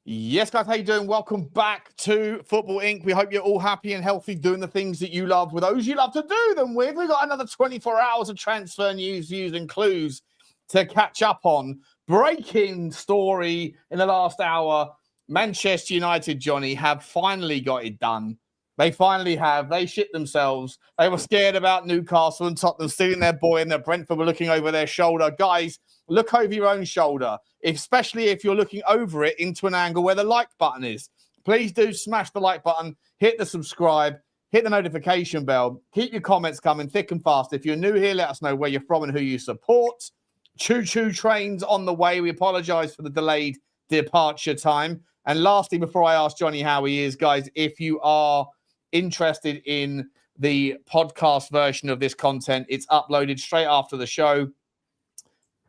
Yes, guys, how you doing? Welcome back to Football Inc. We hope you're all happy and healthy doing the things that you love with those you love to do them with. We've got another 24 hours of transfer news, views and clues to catch up on. Breaking story in the last hour. Manchester United, Johnny, have finally got it done. They finally have. They shit themselves. They were scared about Newcastle and Tottenham stealing their boy, and that Brentford were looking over their shoulder. Guys, look over your own shoulder, especially if you're looking over it into an angle where the like button is. Please do smash the like button, hit the subscribe, hit the notification bell. Keep your comments coming thick and fast. If you're new here, let us know where you're from and who you support. Choo-choo trains on the way. We apologise for the delayed departure time. And lastly, before I ask Johnny how he is, guys, if you are interested in the podcast version of this content, it's uploaded straight after the show.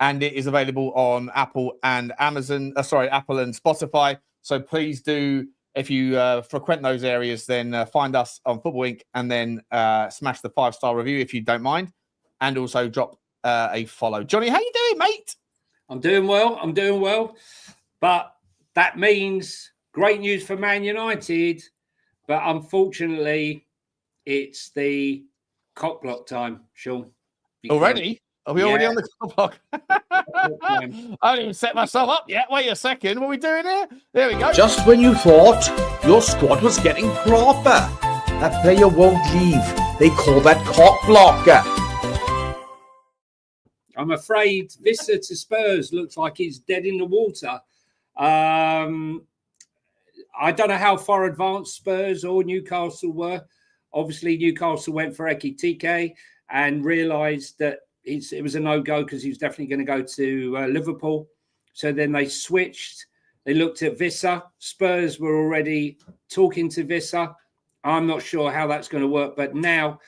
And it is available on Apple and Amazon, Apple and Spotify. So please do, if you frequent those areas, then find us on Football Inc. and then smash the 5-star review if you don't mind. And also drop a follow. Johnny, how you doing, mate? I'm doing well. But that means great news for Man United. But unfortunately, it's the cock block time, Sean. Already? Are we already on the clock? I haven't even set myself up yet. Wait a second. What are we doing here? There we go. Just when you thought your squad was getting proper, that player won't leave. They call that cock blocker. I'm afraid Vissa to Spurs looks like he's dead in the water. I don't know how far advanced Spurs or Newcastle were. Obviously, Newcastle went for Ekitike and realised that it was a no-go because he was definitely going to go to Liverpool. So then they switched. They looked at Vissa. Spurs were already talking to Vissa. I'm not sure how that's going to work. But now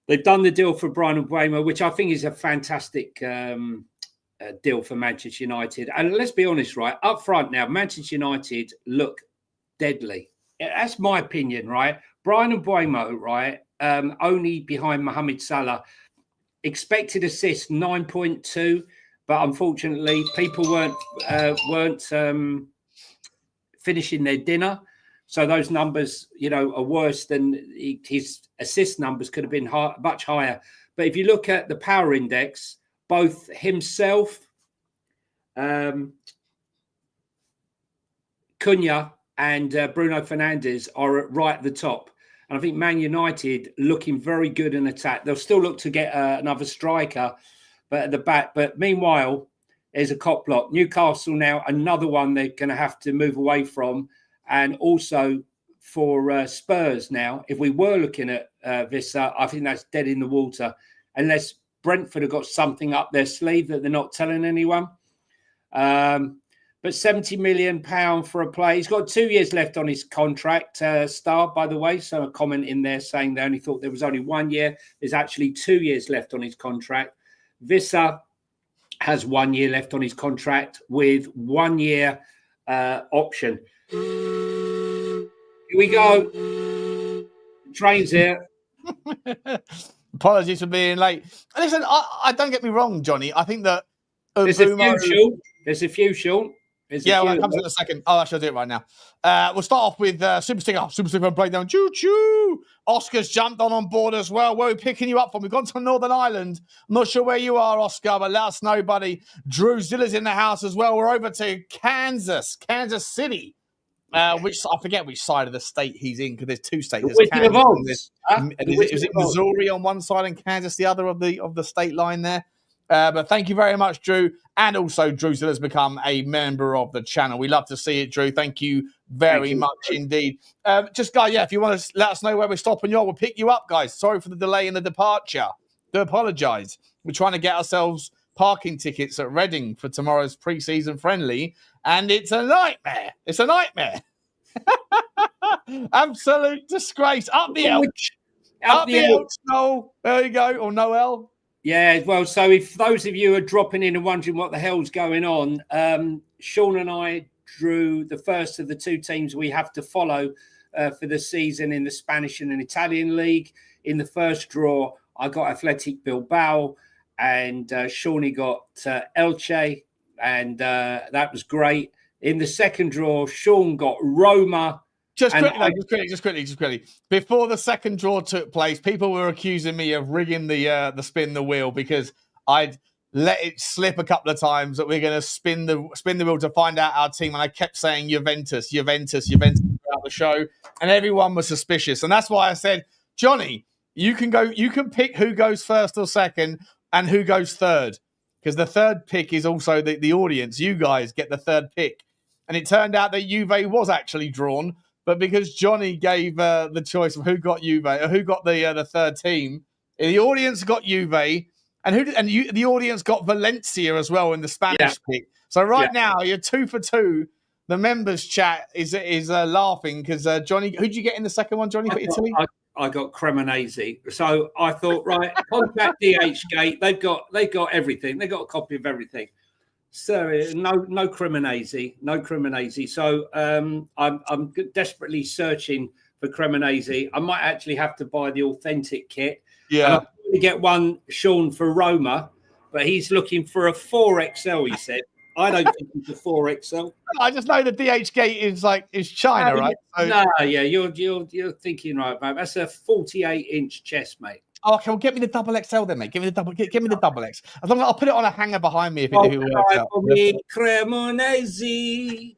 they've done the deal for Mbeumo, which I think is a fantastic deal for Manchester United. And let's be honest, right? Up front now, Manchester United look deadly. That's my opinion, right? Mbeumo, right? Only behind Mohamed Salah. Expected assist 9.2, but unfortunately, people weren't finishing their dinner. So those numbers, are worse than his assist numbers could have been much higher. But if you look at the power index, both himself, Cunha, and Bruno Fernandes are right at the top. And I think Man United looking very good in attack. They'll still look to get another striker, but at the back. But meanwhile, there's a cock block. Newcastle now, another one they're going to have to move away from. And also for Spurs now, if we were looking at Vissa, I think that's dead in the water. Unless Brentford have got something up their sleeve that they're not telling anyone. But £70 million for a player. He's got 2 years left on his contract, Star, by the way. So a comment in there saying they only thought there was only 1 year. There's actually 2 years left on his contract. Vissa has 1 year left on his contract with 1 year option. Here we go. Train's here. Apologies for being late. Listen, I don't get me wrong, Johnny. I think that There's a few, Sean. Well, that comes in a second. Oh, I shall do it right now. We'll start off with Super Sticker breakdown. Choo-choo! Oscar's jumped on board as well. Where are we picking you up from? We've gone to Northern Ireland. I'm not sure where you are, Oscar, but let us know, buddy. Drew Zilla's in the house as well. We're over to Kansas City. Which I forget which side of the state he's in because there's two states. Is it Missouri on one side and Kansas the other of the state line there? But thank you very much, Drew. And also, Drew has become a member of the channel. We love to see it, Drew. Thank you very much indeed. If you want to let us know where we're stopping you, we'll pick you up, guys. Sorry for the delay in the departure. Do apologise. We're trying to get ourselves parking tickets at Reading for tomorrow's pre-season friendly, and it's a nightmare. It's a nightmare. Absolute disgrace. Up the Elch. Up the Elch. No, there you go. Or Noel. Yeah, well, so if those of you are dropping in and wondering what the hell's going on, Sean and I drew the first of the two teams we have to follow for the season in the Spanish and an Italian league. In the first draw, I got Athletic Bilbao and Shawnee got Elche, and that was great In the second draw, Sean got Roma. Just quickly. Before the second draw took place, people were accusing me of rigging the spin the wheel because I'd let it slip a couple of times that we're going to spin the wheel to find out our team, and I kept saying Juventus throughout the show, and everyone was suspicious, and that's why I said, Johnny, you can pick who goes first or second and who goes third, because the third pick is also the audience. You guys get the third pick, and it turned out that Juve was actually drawn. But because Johnny gave the choice of who got Juve or who got the third team, the audience got Juve, and the audience got Valencia as well in the Spanish pick. So now you're 2 for 2. The members chat is laughing because Johnny, who'd you get in the second one, Johnny, for Italy? I got Cremonese. So I thought, right, contact DHgate. They've got everything. They got a copy of everything. So no Cremonese. So I'm desperately searching for Cremonese. I might actually have to buy the authentic kit. Yeah, and I'll probably get one, Sean, for Roma, but he's looking for a 4XL. He said. I don't think it's a 4XL. I just know the DHgate is China, right? So, you're thinking right, mate. That's a 48-inch chest, mate. Oh, okay, well, get me the double XL then, mate. Give me the double X. As long as I'll put it on a hanger behind me if it works out. Cremonese.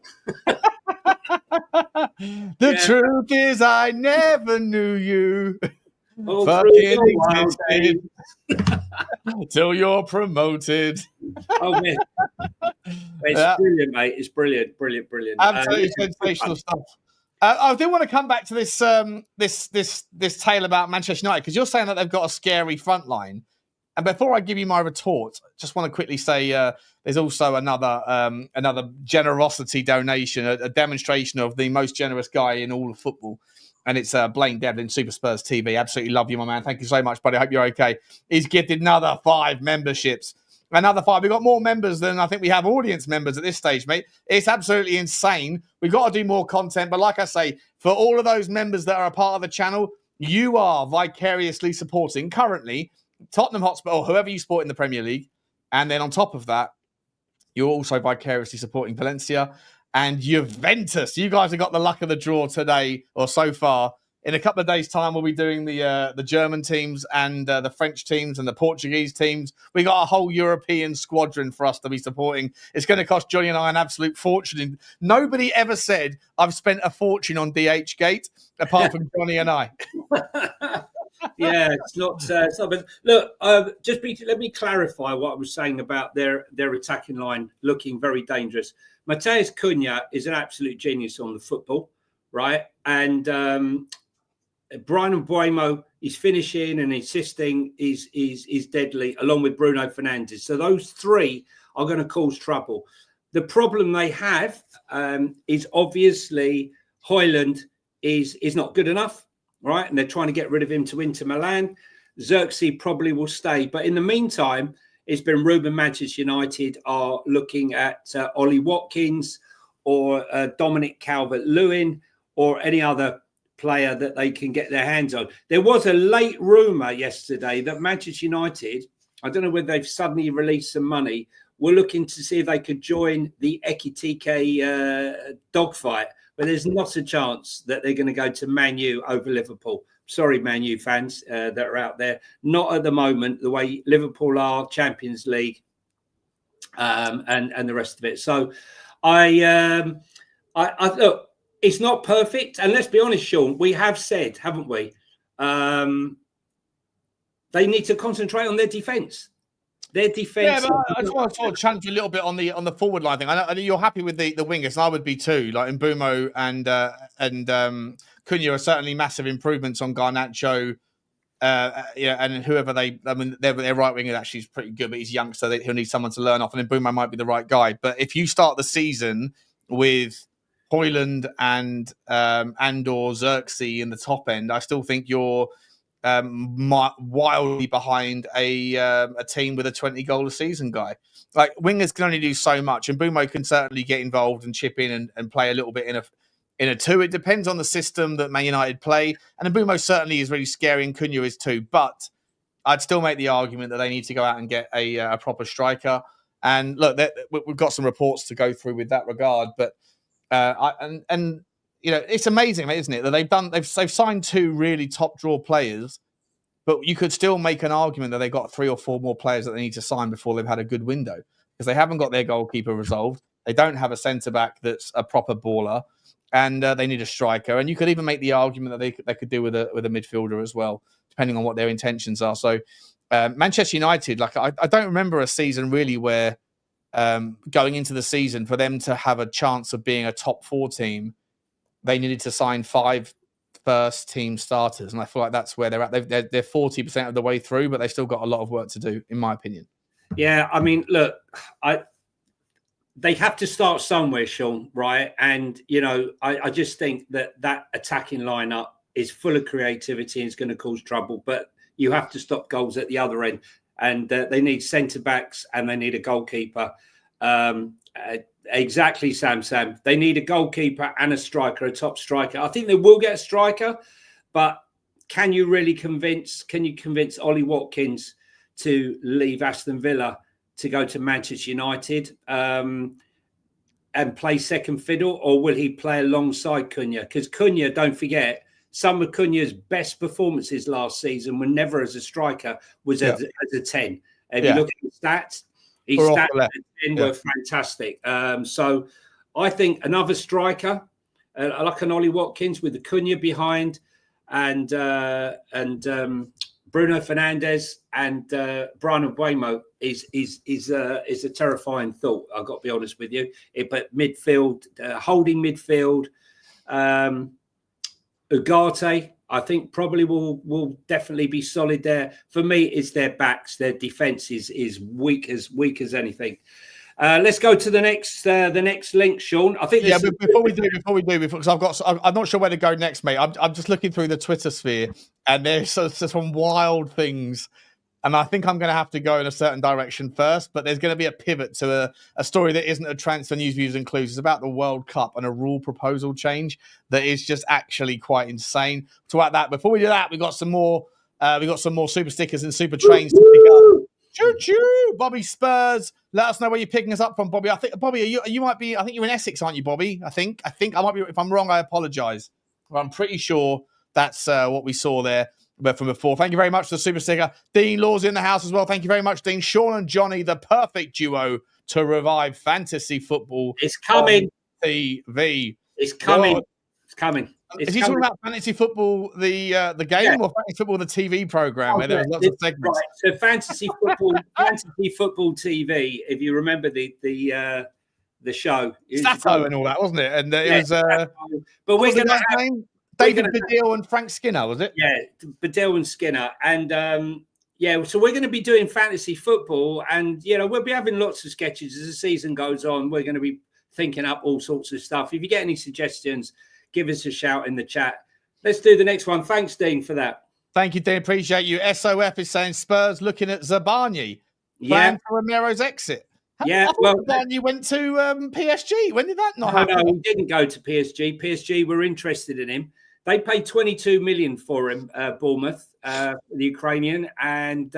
The truth is, I never knew you. Till you're promoted. Oh man, it's brilliant, mate. It's brilliant. Absolutely sensational stuff. I do want to come back to this tale about Manchester United, because you're saying that they've got a scary front line. And before I give you my retort, just want to quickly say there's also another generosity donation, a demonstration of the most generous guy in all of football. And it's Blaine Devlin, Super Spurs TV. Absolutely love you, my man. Thank you so much, buddy. I hope you're okay. He's gifted another 5 memberships. Another 5. We've got more members than I think we have audience members at this stage, mate. It's absolutely insane. We've got to do more content. But like I say, for all of those members that are a part of the channel, you are vicariously supporting currently Tottenham Hotspur, or whoever you support in the Premier League. And then on top of that, you're also vicariously supporting Valencia and Juventus. You guys have got the luck of the draw today, or so far. In a couple of days' time, we'll be doing the German teams and the French teams and the Portuguese teams. We got a whole European squadron for us to be supporting. It's going to cost Johnny and I an absolute fortune. Nobody ever said I've spent a fortune on DHgate, apart from Johnny and I. Yeah, it's not. But look, let me clarify what I was saying about their attacking line looking very dangerous. Matheus Cunha is an absolute genius on the football, right? And Brian Mbeumo, his finishing and insisting is deadly, along with Bruno Fernandes. So those 3 are going to cause trouble. The problem they have is obviously Højlund is not good enough, right? And they're trying to get rid of him to Inter Milan. Xerxes probably will stay. But in the meantime, it's been rumored Manchester United are looking at Ollie Watkins or Dominic Calvert-Lewin or any other player that they can get their hands on. There was a late rumour yesterday that Manchester United, I don't know whether they've suddenly released some money, were looking to see if they could join the Ekitike dogfight, but there's not a chance that they're going to go to Man U over Liverpool. Sorry, Man U fans that are out there. Not at the moment, the way Liverpool are, Champions League and the rest of it. So I look, it's not perfect. And let's be honest, Sean, we have said, haven't we? They need to concentrate on their defence. Their defence. Yeah, but I just want to sort of challenge you a little bit on the forward line thing. I know you're happy with the wingers, and I would be too. Like Mbeumo and Cunha are certainly massive improvements on Garnacho. And whoever their right winger actually is pretty good, but he's young, so he'll need someone to learn off. And Mbeumo might be the right guy. But if you start the season with Højlund and or Xerxes in the top end, I still think you're wildly behind a team with a 20-goal a season guy. Like, wingers can only do so much, and Mbeumo can certainly get involved and chip in and play a little bit in a 2. It depends on the system that Man United play, and Mbeumo certainly is really scary, and Cunha is too. But I'd still make the argument that they need to go out and get a proper striker. And look, we've got some reports to go through with that regard. But it's amazing, isn't it, that they've signed 2 really top draw players, but you could still make an argument that they got 3 or 4 more players that they need to sign before they've had a good window, because they haven't got their goalkeeper resolved. They don't have a centre back that's a proper baller, and they need a striker. And you could even make the argument that they could do with a midfielder as well, depending on what their intentions are. So Manchester United, I don't remember a season really where going into the season, for them to have a chance of being a top 4 team, they needed to sign 5 first team starters. And I feel like that's where they're at. They're 40% of the way through, but they've still got a lot of work to do, in my opinion. Yeah, I mean, look, they have to start somewhere, Sean, right? And, I just think that attacking lineup is full of creativity and is going to cause trouble. But you have to stop goals at the other end. And they need centre-backs and they need a goalkeeper. Exactly, Sam. They need a goalkeeper and a striker, a top striker. I think they will get a striker, but can you convince Ollie Watkins to leave Aston Villa to go to Manchester United and play second fiddle, or will he play alongside Cunha? Because Cunha, don't forget, some of Cunha's best performances last season were never as a striker, was as a 10. If you look at the stats, his stats at 10 were fantastic. So I think another striker, like an Ollie Watkins with the Cunha behind, and Bruno Fernandes and Brian Mbeumo is a terrifying thought. I've got to be honest with you. But midfield, holding midfield, Ugarte, I think probably will definitely be solid there. For me, it's their backs. Their defense is weak as anything. Let's go to the next link, Sean. I think. But before we do, because I'm not sure where to go next, mate. I'm just looking through the Twitter sphere, and there's some wild things, and I think I'm going to have to go in a certain direction first. But there's going to be a pivot to a story that isn't a transfer news, views, and clues. It's about the World Cup and a rule proposal change that is just actually quite insane. So at that, before we do that, we got some more super stickers and super trains to pick up. Choo-choo! Bobby Spurs. Let us know where you're picking us up from, Bobby. I think, Bobby, you might be, I think you're in Essex, aren't you, Bobby? I think I might be, if I'm wrong, I apologise. But I'm pretty sure that's what we saw there from before. Thank you very much for the super sticker. Dean Law's in the house as well. Thank you very much, Dean. Sean and Johnny, the perfect duo to revive fantasy football. It's coming. TV. It's coming. God. It's coming. Is he talking about fantasy football, the game, or fantasy football, the TV program, where there was lots of segments? Right. So fantasy football TV. If you remember the show, Stato and all that, wasn't it? And it was. But we're going to have David Baddiel and Frank Skinner, was it? Yeah, Baddiel and Skinner, and so we're going to be doing fantasy football, and we'll be having lots of sketches as the season goes on. We're going to be thinking up all sorts of stuff. If you get any suggestions, give us a shout in the chat. Let's do the next one. Thanks, Dean, for that. Thank you, Dean. Appreciate you. SOF is saying Spurs looking at Zabani. Plan for Romero's exit. Zabani went to PSG. When did that not happen? No, he didn't go to PSG. PSG were interested in him. They paid 22 million for him, Bournemouth, the Ukrainian. And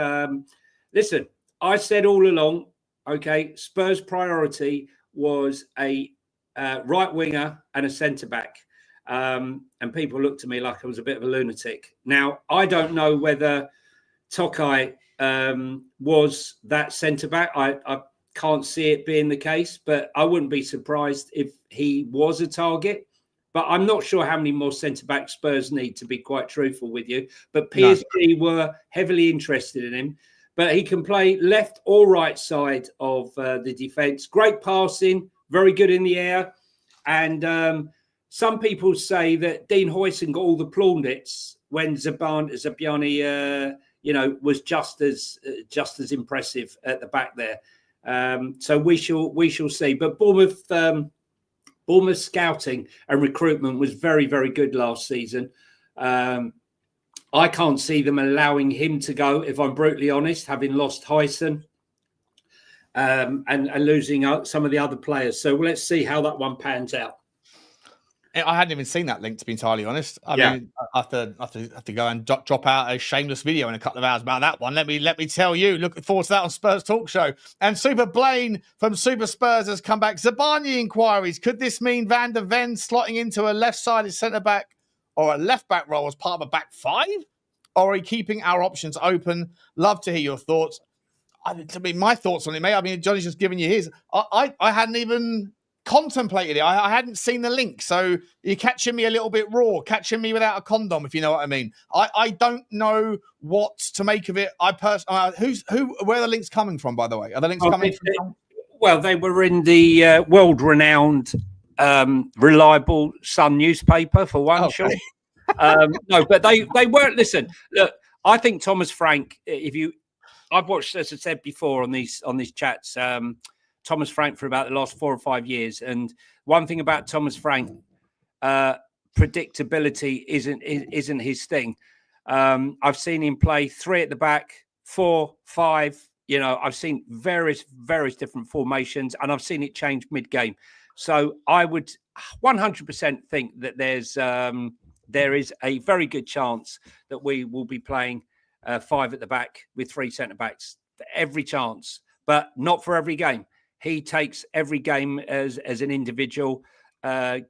listen, I said all along, okay, Spurs' priority was a right winger and a centre back. And people looked at me like I was a bit of a lunatic. Now, I don't know whether Tokai was that centre back. I can't see it being the case, but I wouldn't be surprised if he was a target. But I'm not sure how many more centre back Spurs need, to be quite truthful with you. But PSG were heavily interested in him. But he can play left or right side of the defence. Great passing, very good in the air. And some people say that Dean Huijsen got all the plaudits when Zabani, was just as impressive at the back there. So we shall see. But Bournemouth scouting and recruitment was very, very good last season. I can't see them allowing him to go, if I'm brutally honest, having lost Huijsen and losing out some of the other players. So let's see how that one pans out. I hadn't even seen that link, to be entirely honest. I mean, I have to go and drop out a shameless video in a couple of hours about that one. Let me tell you. Looking forward to that on Spurs Talk Show. And Super Blaine from Super Spurs has come back. Zabani inquiries. Could this mean Van der Ven slotting into a left-sided centre-back or a left-back role as part of a back five? Or are you keeping our options open? Love to hear your thoughts. My thoughts on it, mate. I mean, Johnny's just giving you his. I hadn't even contemplated it. I hadn't seen the link, so you're catching me a little bit raw, catching me without a condom, if you know what I mean. I don't know what to make of it. Where are the links coming from, by the way? Are the links coming from? Well, they were in the world-renowned, reliable Sun newspaper for one, Okay. Sean. No, but they weren't. Listen, look, I think Thomas Frank. I've watched, as I said before, on these chats. Thomas Frank for about the last 4 or 5 years. And one thing about Thomas Frank, predictability isn't his thing. I've seen him play 3 at the back, 4, 5. I've seen various different formations, and I've seen it change mid-game. So I would 100% think that there is a very good chance that we will be playing 5 at the back with 3 centre-backs. Every chance, but not for every game. He takes every game as an individual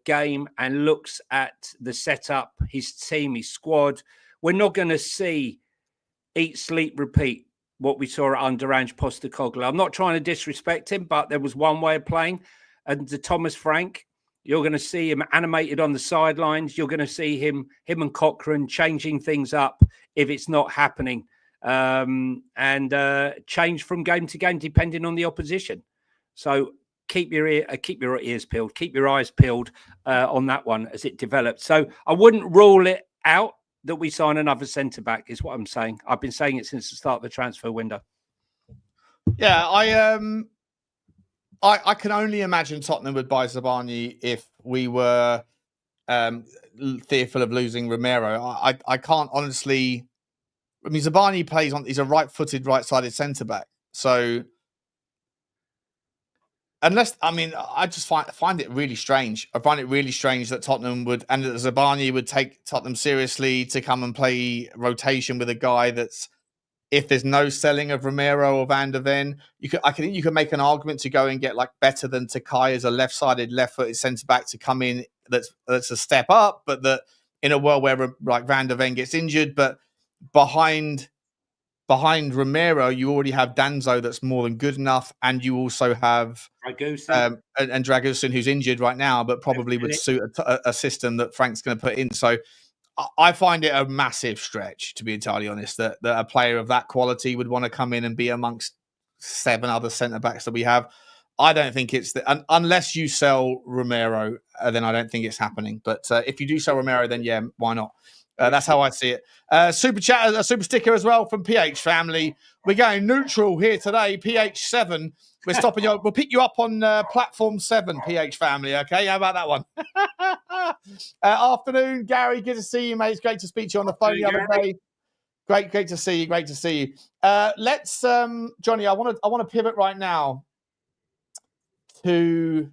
game and looks at the setup, his team, his squad. We're not going to see eat, sleep, repeat what we saw under Ange Postecoglou. I'm not trying to disrespect him, but there was one way of playing. And the Thomas Frank, you're going to see him animated on the sidelines. You're going to see him and Cochrane changing things up if it's not happening, and change from game to game depending on the opposition. So keep your ears peeled, keep your eyes peeled on that one as it develops. So I wouldn't rule it out that we sign another centre back, is what I'm saying. I've been saying it since the start of the transfer window. Yeah, I can only imagine Tottenham would buy Zabani if we were fearful of losing Romero. I can't honestly. I mean, Zabani plays he's a right-footed, right-sided centre back. So I just find it really strange. I find it really strange that Tottenham would, and that Zabani would take Tottenham seriously to come and play rotation with a guy that's, if there's no selling of Romero or Van der Ven, I think you can make an argument to go and get like better than Takai as a left-sided, left-footed centre-back to come in that's a step up, but that in a world where like Van der Ven gets injured, but behind Romero, you already have Danzo that's more than good enough, and you also have Dragusin. And Dragusin, who's injured right now, but probably would suit a system that Frank's going to put in. So I find it a massive stretch, to be entirely honest, that a player of that quality would want to come in and be amongst 7 other centre-backs that we have. I don't think it's unless you sell Romero, then I don't think it's happening. But if you do sell Romero, then yeah, why not? That's how I see it. Super chat, a super sticker as well from PH family. We're going neutral here today. PH7. We're stopping you. We'll pick you up on platform 7, PH family. Okay, how about that one? Afternoon, Gary. Good to see you, mate. It's great to speak to you on the phone the other day. Great to see you. Great to see you. Let's, Johnny. I want to pivot right now to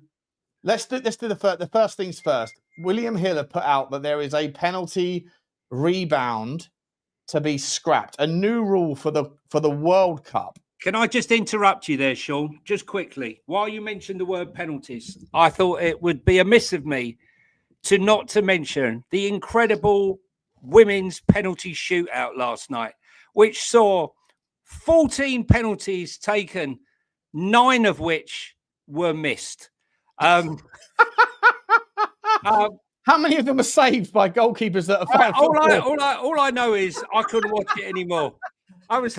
let's do the first things first. William Hill have put out that there is a penalty rebound to be scrapped. A new rule for the World Cup. Can I just interrupt you there, Sean? Just quickly. While you mentioned the word penalties, I thought it would be amiss of me not to mention the incredible women's penalty shootout last night, which saw 14 penalties taken, 9 of which were missed. How many of them are saved by goalkeepers that are 5 foot? All I know is I couldn't watch it anymore. I was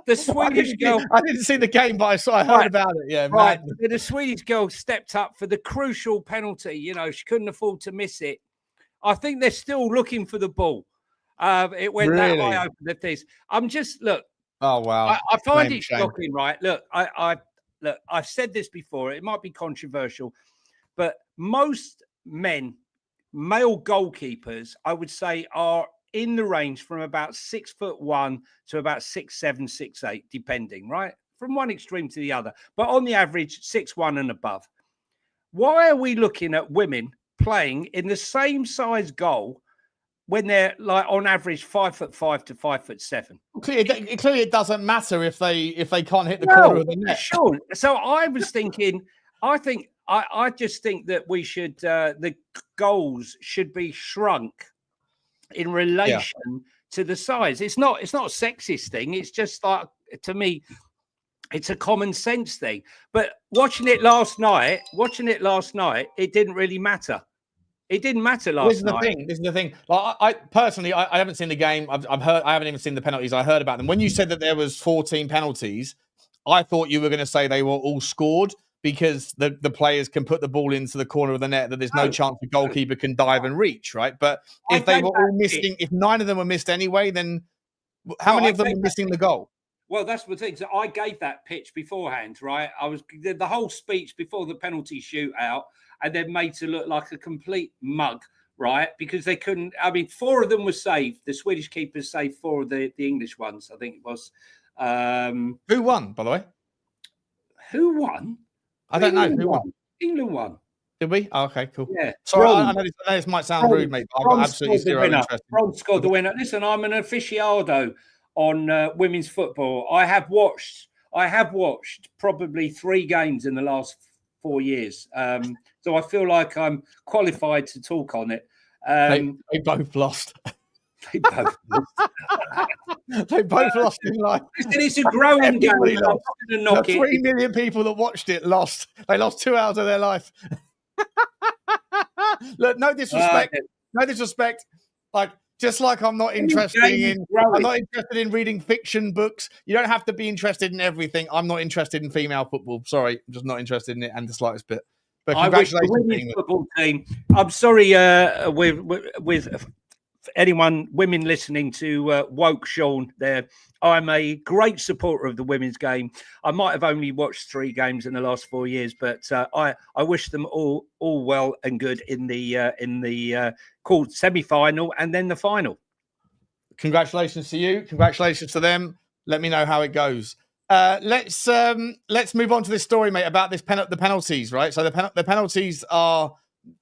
the Swedish girl. I didn't see the game, but I heard about it. Yeah, right. The Swedish girl stepped up for the crucial penalty. You know, she couldn't afford to miss it. I think they're still looking for the ball. It went that way over the things. I'm just look. Oh wow! I find it shocking, right? Look, I've said this before. It might be controversial, but most male goalkeepers, I would say, are in the range from about 6'1" to about 6'7", 6'8", depending, right? From one extreme to the other. But on the average, 6'1" and above. Why are we looking at women playing in the same size goal when they're like on average 5'5" to 5'7"? Clearly, it doesn't matter if they can't hit the corner of the net. Sure. So I was thinking, I just think that we should the goals should be shrunk in relation to the size. It's not a sexist thing. It's just like, to me, it's a common sense thing. But watching it last night, it didn't really matter. It didn't matter last night. This is the thing. Like, I personally, I haven't seen the game. I've heard. I haven't even seen the penalties. I heard about them. When you said that there was 14 penalties, I thought you were going to say they were all scored because the players can put the ball into the corner of the net, that there's no chance the goalkeeper can dive and reach, right? But if they were all missing, if 9 of them were missed anyway, then how many of them were missing the goal? Well, that's the thing. So I gave that pitch beforehand, right? I was the whole speech before the penalty shootout, and then made to look like a complete mug, right? Because they couldn't. I mean, 4 of them were saved. The Swedish keepers saved 4 of the English ones, I think it was. Who won, by the way? Who won? I don't know. Who won? England won. Did we? Oh, okay, cool. Yeah. Sorry, I know this might sound rude, mate, but I've got absolutely zero interest. Ron scored the winner. Listen, I'm an aficionado on women's football. I have watched probably 3 games in the last 4 years. So I feel like I'm qualified to talk on it. They both lost. They both lost in life. It's a growing game. 3 million people that watched it lost. They lost 2 hours of their life. Look, no disrespect. No disrespect. Like, just like I'm not interested in reading fiction books. You don't have to be interested in everything. I'm not interested in female football. Sorry, I'm just not interested in it and the slightest bit. But congratulations, I wish the women's football team. I'm sorry, with anyone, women listening to woke Sean there. I'm a great supporter of the women's game. I might have only watched 3 games in the last 4 years, but I wish them all well and good in the called semi-final and then the final. Congratulations to you. Congratulations to them. Let me know how it goes. Let's move on to this story, mate, about the penalties, right? So the penalties are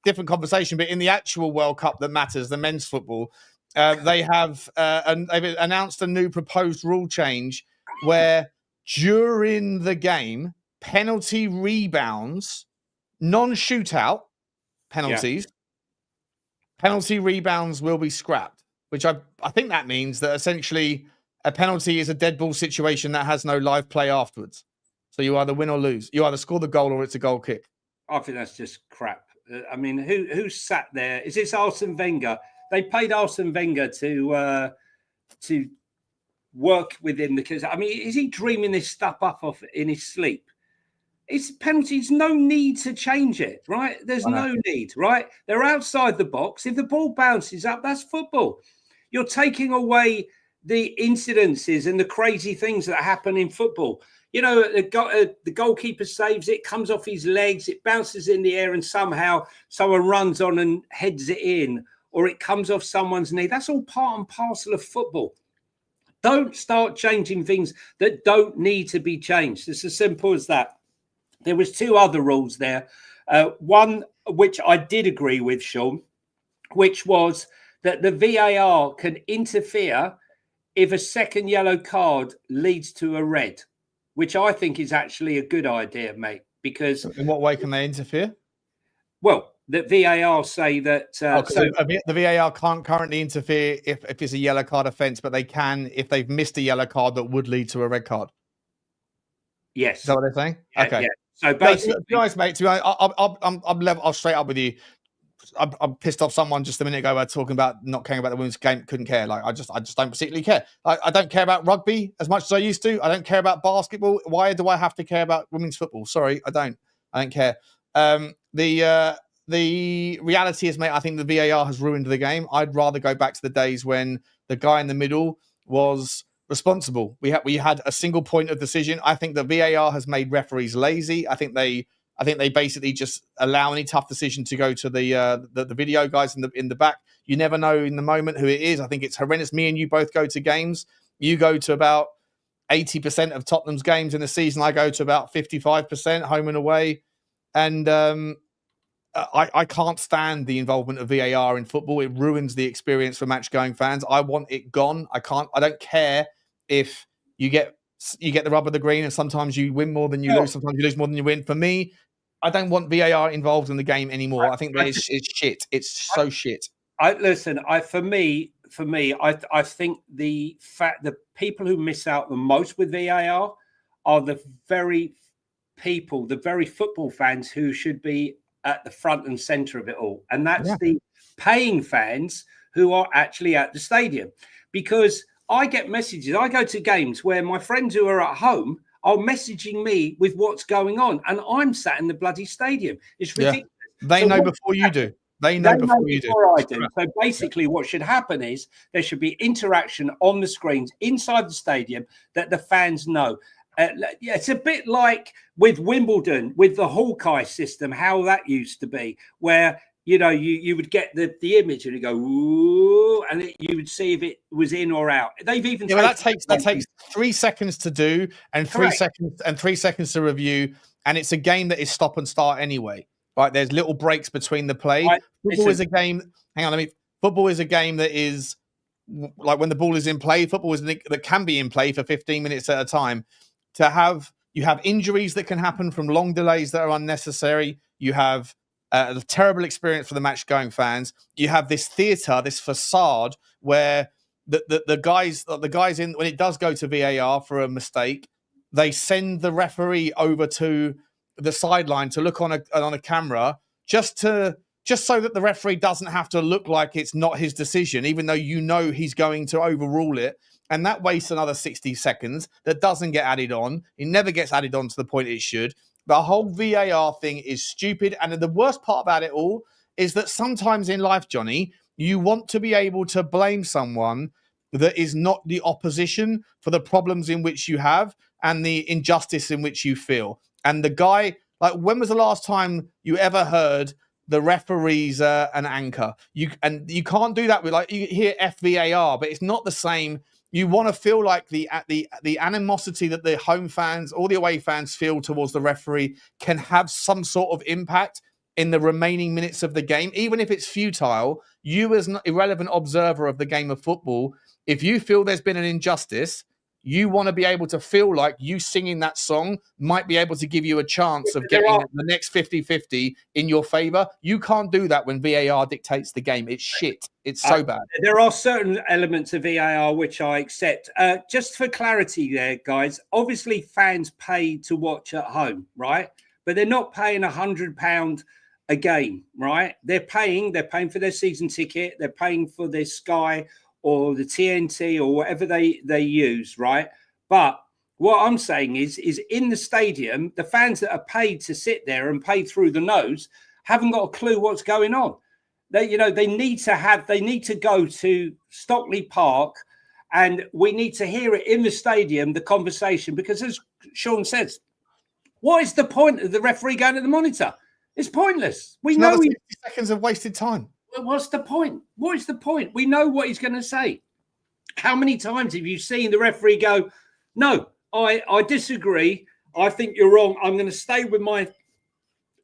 different conversation, but in the actual World Cup that matters, the men's football, they've announced a new proposed rule change where during the game, penalty rebounds, non-shootout penalties, penalty rebounds will be scrapped, which I think that means that essentially a penalty is a dead ball situation that has no live play afterwards. So you either win or lose. You either score the goal or it's a goal kick. I think that's just crap. I mean, who sat there? Is this Arsene Wenger? They paid Arsene Wenger to work within because I mean, is he dreaming this stuff up in his sleep? It's penalties. No need to change it, right? There's no need, right? They're outside the box. If the ball bounces up, that's football. You're taking away the incidences and the crazy things that happen in football. You know, the goalkeeper saves it, comes off his legs, it bounces in the air, and somehow someone runs on and heads it in, or it comes off someone's knee. That's all part and parcel of football. Don't start changing things that don't need to be changed. It's as simple as that. There was 2 other rules there. One, which I did agree with, Sean, which was that the VAR can interfere if a second yellow card leads to a red, which I think is actually a good idea, mate, because... In what way can they interfere? Well, the VAR say that... the VAR can't currently interfere if it's a yellow card offence, but they can if they've missed a yellow card that would lead to a red card. Yes. Is that what they're saying? Yeah, okay. Yeah. So basically... To be honest, mate, I'm straight up with you. I'm pissed off someone just a minute ago about talking about not caring about the women's game. Couldn't care. Like I just don't particularly care. I don't care about rugby as much as I used to. I don't care about basketball. Why do I have to care about women's football? Sorry, I don't care. The reality is, mate, I think the VAR has ruined the game. I'd rather go back to the days when the guy in the middle was responsible. We had a single point of decision. I think the VAR has made referees lazy. I think they basically just allow any tough decision to go to the video guys in the back. You never know in the moment who it is. I think it's horrendous. Me and you both go to games. You go to about 80% of Tottenham's games in the season. I go to about 55% home and away. And I can't stand the involvement of VAR in football. It ruins the experience for match-going fans. I want it gone. I don't care if you get the rub of the green, and sometimes you win more than you lose. Sometimes you lose more than you win. For me, I don't want VAR involved in the game anymore. I think that it's shit. It's so shit. For me, I think the people who miss out the most with VAR are the very football fans who should be at the front and center of it all. And that's the paying fans who are actually at the stadium. Because I get messages, I go to games where my friends who are at home are messaging me with what's going on, and I'm sat in the bloody stadium. It's ridiculous. They know before you do. They know before you do. I do. So basically what should happen is there should be interaction on the screens inside the stadium that the fans know. It's a bit like with Wimbledon, with the Hawkeye system, how that used to be, where you would get the image and you go, ooh, and you would see if it was in or out. They've even that takes 3 seconds to do, and 3 seconds to review, and it's a game that is stop and start anyway. Right? There's little breaks between the play. Football is a game. Football is a game that is like when the ball is in play. Football is that can be in play for 15 minutes at a time. You have injuries that can happen from long delays that are unnecessary. You have a terrible experience for the match-going fans. You have this theatre, this facade where the guys in, when it does go to VAR for a mistake, they send the referee over to the sideline to look on a camera just so that the referee doesn't have to look like it's not his decision, even though he's going to overrule it. And that wastes another 60 seconds that doesn't get added on. It never gets added on to the point it should. The whole VAR thing is stupid. And the worst part about it all is that sometimes in life, Johnny, you want to be able to blame someone that is not the opposition for the problems in which you have and the injustice in which you feel. And the guy, like, when was the last time you ever heard the referee's an anchor? You can't do that with, like, you hear FVAR, but it's not the same. You want to feel like the animosity that the home fans or the away fans feel towards the referee can have some sort of impact in the remaining minutes of the game, even if it's futile. You, as an irrelevant observer of the game of football, if you feel there's been an injustice, you want to be able to feel like you singing that song might be able to give you a chance of getting the next 50-50 in your favour. You can't do that when VAR dictates the game. It's shit. It's so bad. There are certain elements of VAR which I accept. Just for clarity there, guys, obviously fans pay to watch at home, right? But they're not paying £100 a game, right? They're paying for their season ticket. They're paying for their Sky or the TNT or whatever they use, right? But what I'm saying is in the stadium, the fans that are paid to sit there and pay through the nose haven't got a clue what's going on. They need to go to Stockley Park, and we need to hear it in the stadium, the conversation, because as Sean says, what is the point of the referee going to the monitor? It's pointless. We know 60 seconds of wasted time. What's the point? What is the point? We know what he's going to say. How many times have you seen the referee go, no, I disagree. I think you're wrong. I'm going to stay with my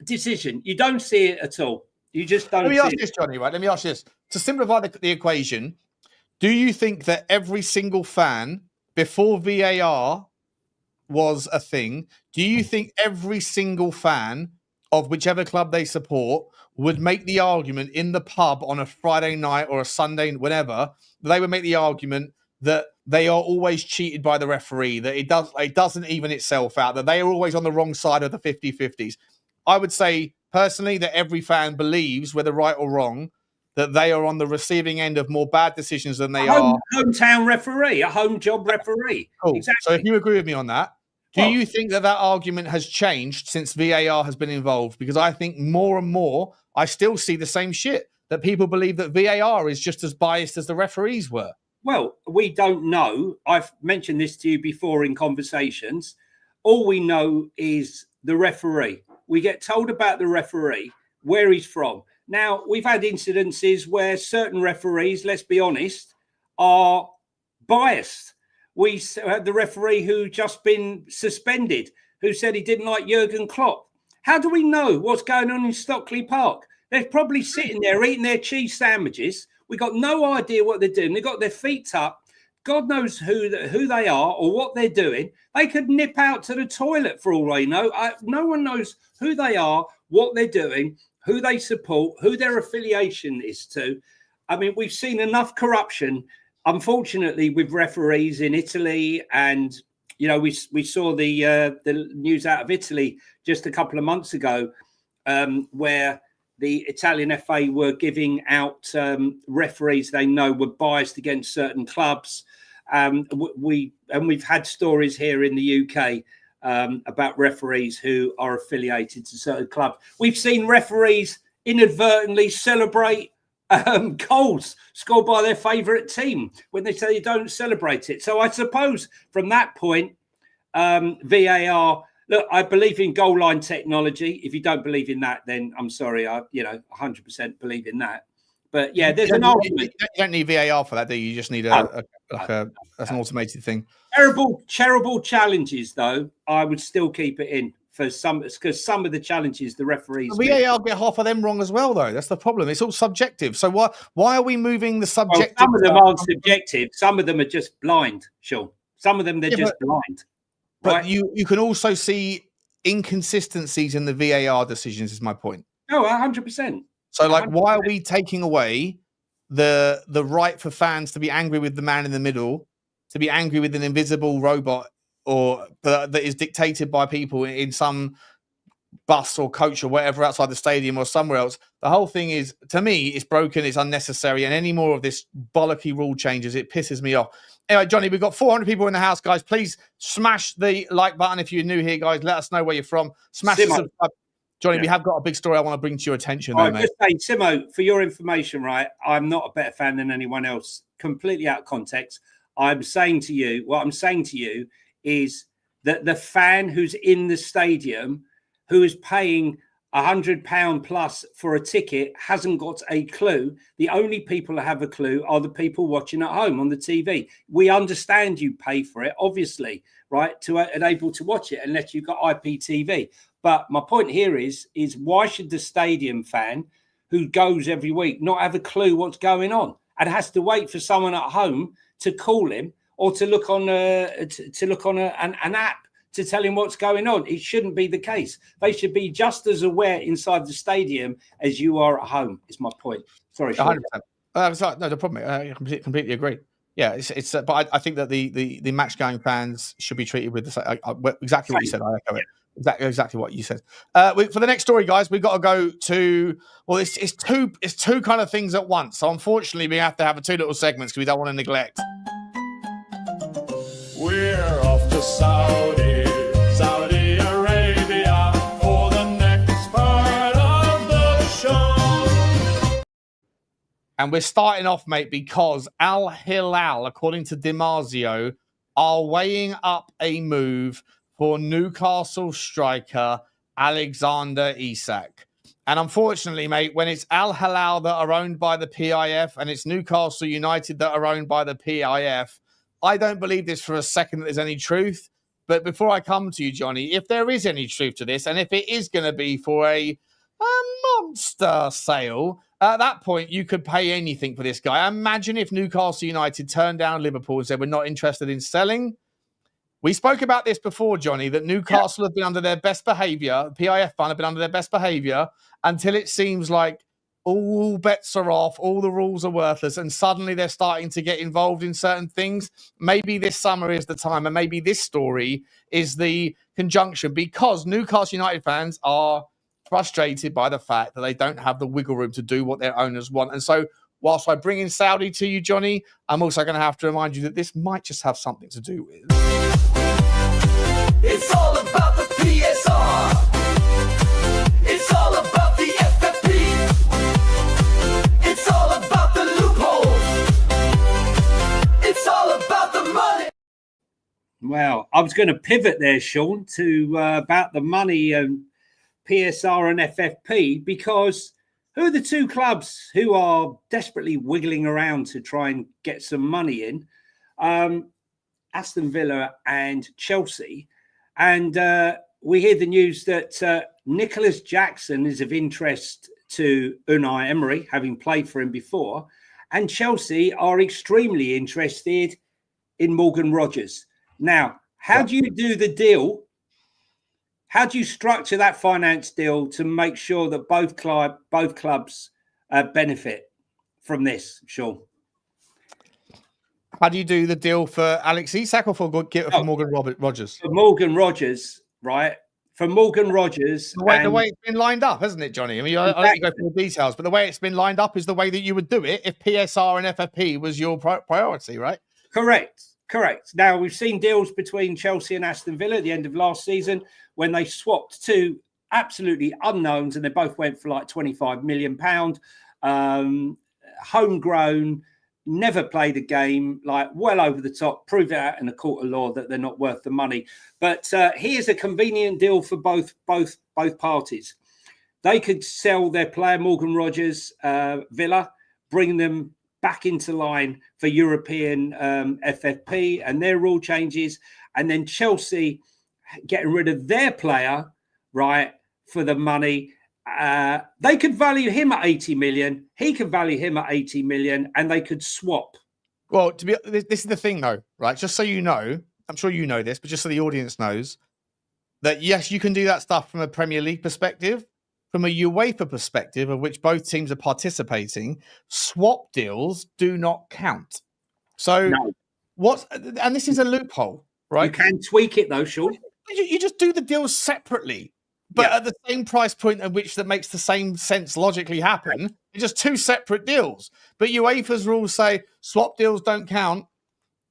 decision. You don't see it at all. You just don't. Let me ask this, Johnny, right? Let me ask you this. To simplify the equation, do you think that every single fan, before VAR was a thing, do you think every single fan of whichever club they support would make the argument in the pub on a Friday night or a Sunday, whenever, they would make the argument that they are always cheated by the referee, that it doesn't even itself out, that they are always on the wrong side of the 50-50s? I would say personally that every fan believes, whether right or wrong, that they are on the receiving end of more bad decisions than they are. Hometown referee, a home job referee. Cool. Exactly. So if you agree with me on that, do you think that argument has changed since VAR has been involved? Because I think more and more, I still see the same shit, that people believe that VAR is just as biased as the referees were. Well, we don't know. I've mentioned this to you before in conversations. All we know is the referee. We get told about the referee, where he's from. Now, we've had incidences where certain referees, let's be honest, are biased. We had the referee who just been suspended, who said he didn't like Jurgen Klopp. How do we know what's going on in Stockley Park? They're probably sitting there eating their cheese sandwiches. We got no idea what they're doing. They've got their feet up. God knows who they are or what they're doing. They could nip out to the toilet for all I know. No one knows who they are, what they're doing, who they support, who their affiliation is to. I mean, we've seen enough corruption, unfortunately, with referees in Italy. And, you know, we saw the news out of Italy just a couple of months ago where the Italian FA were giving out referees they know were biased against certain clubs. We've had stories here in the UK about referees who are affiliated to certain clubs. We've seen referees inadvertently celebrate goals scored by their favourite team when they say you don't celebrate it. So I suppose from that point, VAR. Look, I believe in goal line technology. If you don't believe in that, then I'm sorry. I 100% believe in that. But yeah, there's an argument. You don't need VAR for that, do you? You just need an automated thing. Terrible challenges, though. I would still keep it in for some, because some of the challenges the referees. VAR get half of them wrong as well, though. That's the problem. It's all subjective. So why are we moving the subjective? Well, some of them aren't subjective. Some of them are just blind. Sure, some of them they're just blind. But right? you can also see inconsistencies in the VAR decisions. Is my point. Oh, 100%. So, like, 100%. Why are we taking away the right for fans to be angry with the man in the middle, to be angry with an invisible robot, or that is dictated by people in some bus or coach or whatever outside the stadium or somewhere else? The whole thing is, to me, it's broken, it's unnecessary, and any more of this bollocky rule changes, it pisses me off. Anyway, Johnny, we've got 400 people in the house, guys. Please smash the like button if you're new here, guys. Let us know where you're from. Smash the subscribe. Johnny, we have got a big story I want to bring to your attention, though, mate. Just saying, Simo, for your information, right, I'm not a better fan than anyone else. Completely out of context. What I'm saying to you is that the fan who's in the stadium, who is paying £100 plus for a ticket, hasn't got a clue. The only people that have a clue are the people watching at home on the TV. We understand you pay for it, obviously, right, to enable to watch it, unless you've got IPTV. But my point here is why should the stadium fan who goes every week not have a clue what's going on and has to wait for someone at home to call him or to look on an app to tell him what's going on? It shouldn't be the case. They should be just as aware inside the stadium as you are at home, is my point. Sorry, Sean. 100%. No, the problem. I completely agree. Yeah, it's but I think that the match going fans should be treated with the same, exactly what you said. I echo it. Exactly what you said. For the next story, guys, we've got to go to, well, it's two kind of things at once. So unfortunately, we have to have two little segments because we don't want to neglect. We're off to Saudi Arabia for the next part of the show. And we're starting off, mate, because Al Hilal, according to DiMarzio, are weighing up a move for Newcastle striker Alexander Isak. And unfortunately, mate, when it's Al Hilal that are owned by the PIF and it's Newcastle United that are owned by the PIF, I don't believe this for a second that there's any truth. But before I come to you, Johnny, if there is any truth to this, and if it is going to be for a monster sale, at that point, you could pay anything for this guy. Imagine if Newcastle United turned down Liverpool and said, we're not interested in selling. We spoke about this before, Johnny, that Newcastle have been under their best behaviour. PIF fund have been under their best behaviour until it seems like all bets are off, all the rules are worthless, and suddenly they're starting to get involved in certain things. Maybe this summer is the time, and maybe this story is the conjunction, because Newcastle United fans are frustrated by the fact that they don't have the wiggle room to do what their owners want. And so whilst I bring in Saudi to you, Johnny, I'm also going to have to remind you that this might just have something to do with... It's all about the PSR. It's all about the FFP. It's all about the loopholes. It's all about the money. Well, I was going to pivot there, Sean, to about the money and PSR and FFP, because who are the two clubs who are desperately wiggling around to try and get some money in? Aston Villa and Chelsea. And we hear the news that Nicholas Jackson is of interest to Unai Emery, having played for him before, and Chelsea are extremely interested in Morgan Rogers. Now, how do you do the deal? How do you structure that finance deal to make sure that both clubs benefit from this, Sean? How do you do the deal for Alex Isak or for Morgan Rogers? For Morgan Rogers, right? For Morgan Rogers. The way it's been lined up, hasn't it, Johnny? I mean, I don't need to go through the details, but the way it's been lined up is the way that you would do it if PSR and FFP was your priority, right? Correct. Now, we've seen deals between Chelsea and Aston Villa at the end of last season when they swapped two absolutely unknowns and they both went for like £25 million. Homegrown, never played a game, like well over the top, prove it out in a court of law that they're not worth the money. But here's a convenient deal for both parties. They could sell their player, Morgan Rogers, Villa, bring them back into line for European FFP and their rule changes. And then Chelsea getting rid of their player, right, for the money. They could value him at 80 million. He could value him at 80 million and they could swap. Well, this is the thing though, right? Just so you know, I'm sure you know this, but just so the audience knows that yes, you can do that stuff from a Premier League perspective. From a UEFA perspective, of which both teams are participating, swap deals do not count. So and this is a loophole, right? You can tweak it though, Sean. You just do the deals separately, but at the same price point at which that makes the same sense logically happen. Right. It's just two separate deals. But UEFA's rules say swap deals don't count.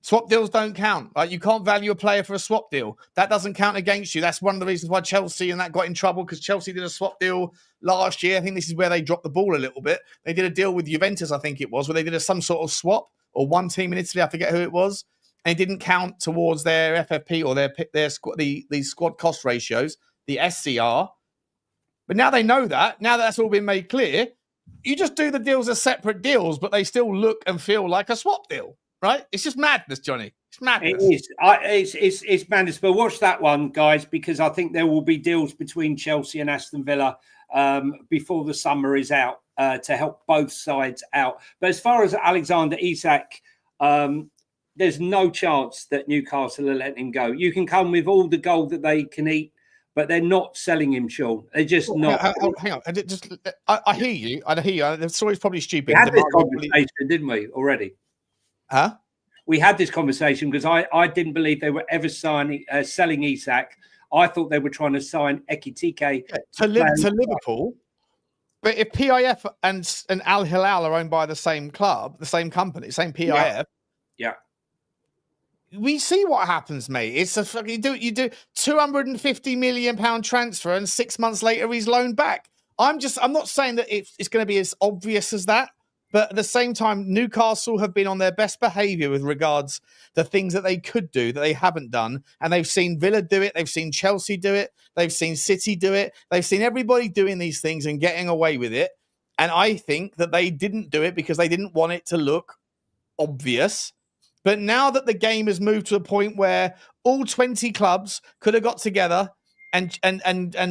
Swap deals don't count. Like, you can't value a player for a swap deal. That doesn't count against you. That's one of the reasons why Chelsea and that got in trouble, because Chelsea did a swap deal last year. I think this is where they dropped the ball a little bit. They did a deal with Juventus, I think it was, where they did some sort of swap, or one team in Italy, I forget who it was, and it didn't count towards their FFP or their squad cost ratios, the SCR. But now they know that. Now that that's all been made clear, you just do the deals as separate deals, but they still look and feel like a swap deal. Right? It's just madness, Johnny. It's madness. It is. It's madness. But watch that one, guys, because I think there will be deals between Chelsea and Aston Villa before the summer is out to help both sides out. But as far as Alexander Isak, there's no chance that Newcastle are letting him go. You can come with all the gold that they can eat, but they're not selling him, Sean. They're just not. Hang on. I hear you. I hear you. The story's probably stupid. We had this conversation, didn't we, already? Huh? We had this conversation because I didn't believe they were ever selling Isak. I thought they were trying to sign Ekitike to Liverpool. But if PIF and Al Hilal are owned by the same club, the same company, same PIF, yeah. We see what happens, mate. It's a fucking you do £250 million transfer, and 6 months later he's loaned back. I'm not saying that it's going to be as obvious as that. But at the same time, Newcastle have been on their best behaviour with regards to things that they could do that they haven't done. And they've seen Villa do it. They've seen Chelsea do it. They've seen City do it. They've seen everybody doing these things and getting away with it. And I think that they didn't do it because they didn't want it to look obvious. But now that the game has moved to a point where all 20 clubs could have got together and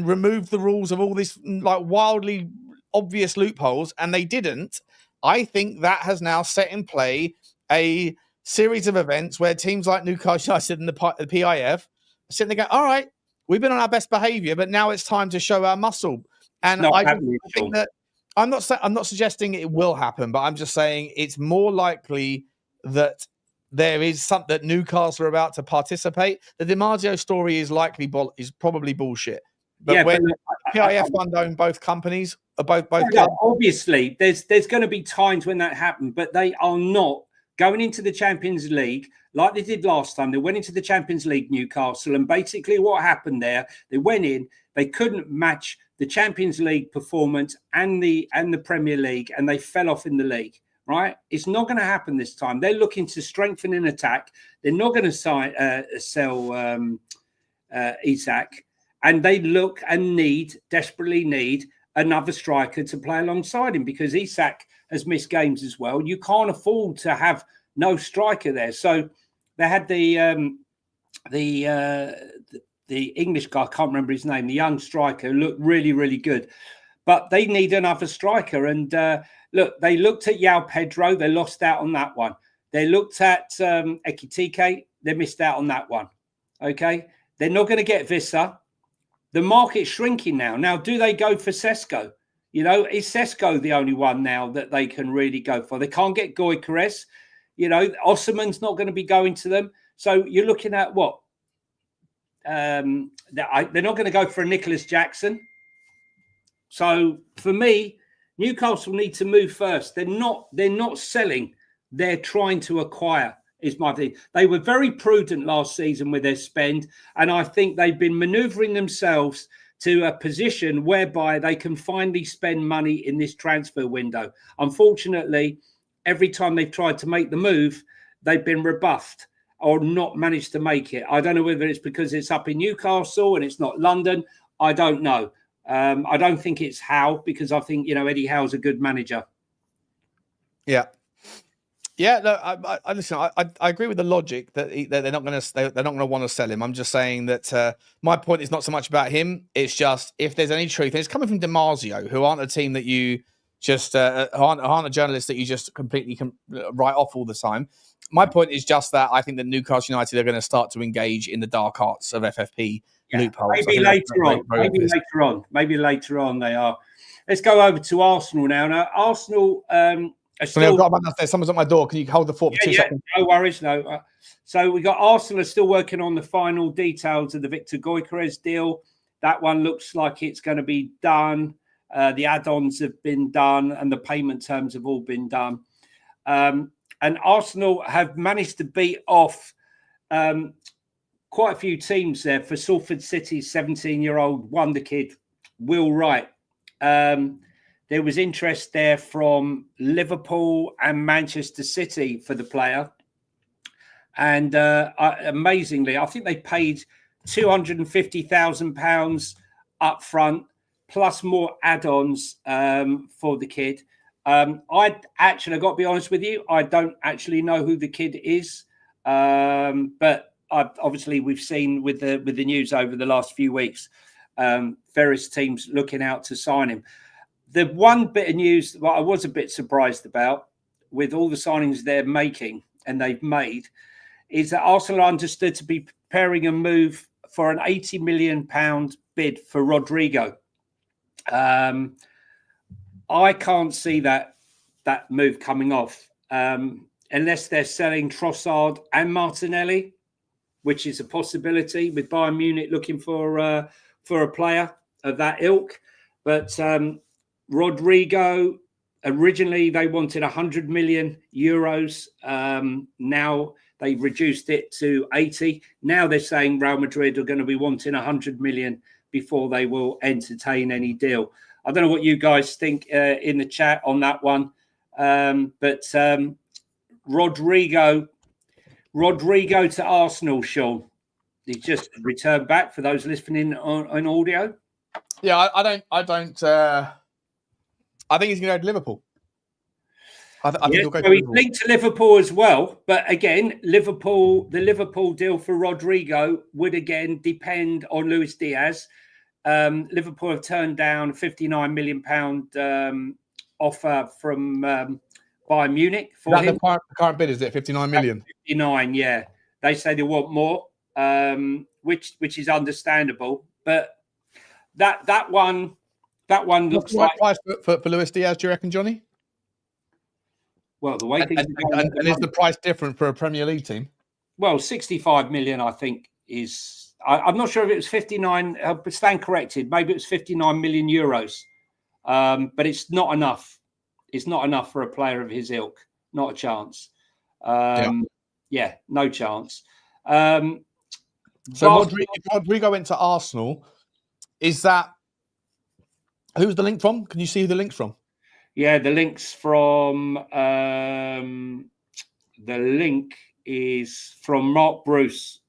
removed the rules of all this like wildly obvious loopholes, and they didn't, I think that has now set in play a series of events where teams like Newcastle United and the PIF are sitting there going, all right, we've been on our best behaviour, but now it's time to show our muscle. And I think that I'm not suggesting it will happen, but I'm just saying it's more likely that there is something that Newcastle are about to participate. The DiMarzio story is probably bullshit. But when PIF fund own both companies, both obviously, there's going to be times when that happened, but they are not going into the Champions League like they did last time. They went into the Champions League, Newcastle, and basically what happened there, they went in, they couldn't match the Champions League performance and the Premier League, and they fell off in the league. Right? It's not going to happen this time. They're looking to strengthen an attack. They're not going to sell Isak. And they look and desperately need another striker to play alongside him, because Isak has missed games as well. You can't afford to have no striker there. So they had the the English guy, I can't remember his name, the young striker, looked really, really good. But they need another striker. And look, they looked at Yao Pedro. They lost out on that one. They looked at Ekitike. They missed out on that one. Okay. They're not going to get Vissa. The market's shrinking now. Now, do they go for Sesko? You know, is Sesko the only one now that they can really go for? They can't get Gyökeres. You know, Osimhen's not going to be going to them. So you're looking at what? They're not going to go for a Nicholas Jackson. So for me, Newcastle need to move first. They're not selling. They're trying to acquire, is my thing. They were very prudent last season with their spend, and I think they've been manoeuvring themselves to a position whereby they can finally spend money in this transfer window. Unfortunately, every time they've tried to make the move, they've been rebuffed or not managed to make it. I don't know whether it's because it's up in Newcastle and it's not London. I don't know. I don't think it's Howe, because I think, you know, Eddie Howe's a good manager. Yeah. Yeah, no, I listen. I agree with the logic that they're not going to want to sell him. I'm just saying that my point is not so much about him. It's just, if there's any truth, and it's coming from DiMarzio, who aren't a team that you just aren't a journalist that you just completely write off all the time. My point is just that I think that Newcastle United are going to start to engage in the dark arts of FFP loopholes. Maybe later on they are. Let's go over to Arsenal now. Now, Arsenal someone's at my door. Can you hold the fort for 2 seconds? No worries. No. So we got Arsenal are still working on the final details of the Victor Gyökeres deal. That one looks like it's going to be done. The add-ons have been done and the payment terms have all been done. And Arsenal have managed to beat off quite a few teams there for Salford City's 17-year-old wonder kid, Will Wright. There was interest there from Liverpool and Manchester City for the player. And amazingly, I think they paid £250,000 up front, plus more add-ons for the kid. I've got to be honest with you, I don't actually know who the kid is. But obviously we've seen with the news over the last few weeks, various teams looking out to sign him. The one bit of news that I was a bit surprised about, with all the signings they're making and they've made, is that Arsenal are understood to be preparing a move for an £80 million bid for Rodrigo. I can't see that move coming off unless they're selling Trossard and Martinelli, which is a possibility with Bayern Munich looking for a player of that ilk. But Rodrigo, originally they wanted 100 million euros. Now they reduced it to 80. Now they're saying Real Madrid are going to be wanting 100 million before they will entertain any deal. I don't know what you guys think in the chat on that one. But Rodrigo to Arsenal, Sean. He just returned back for those listening on audio. Yeah, I think he's going to go to Liverpool. I think he'll go to Liverpool. He's linked to Liverpool as well. But again, the Liverpool deal for Rodrigo would again depend on Luis Diaz. Liverpool have turned down a £59 million offer from Bayern Munich for him. The current bid, is it 59 million? 59, yeah. They say they want more, which is understandable. But that one looks like price for Luis Diaz, do you reckon, Johnny? Well, the way things and is the price different for a Premier League team? Well, 65 million, I think, is. I'm not sure if it was 59. Stand corrected. Maybe it was 59 million euros. But it's not enough. It's not enough for a player of his ilk. Not a chance. No chance. So Rodrigo went to Arsenal. Is that who's the link from? Can you see who the link's from? Yeah, the link's from. The link is from Mark Bruce,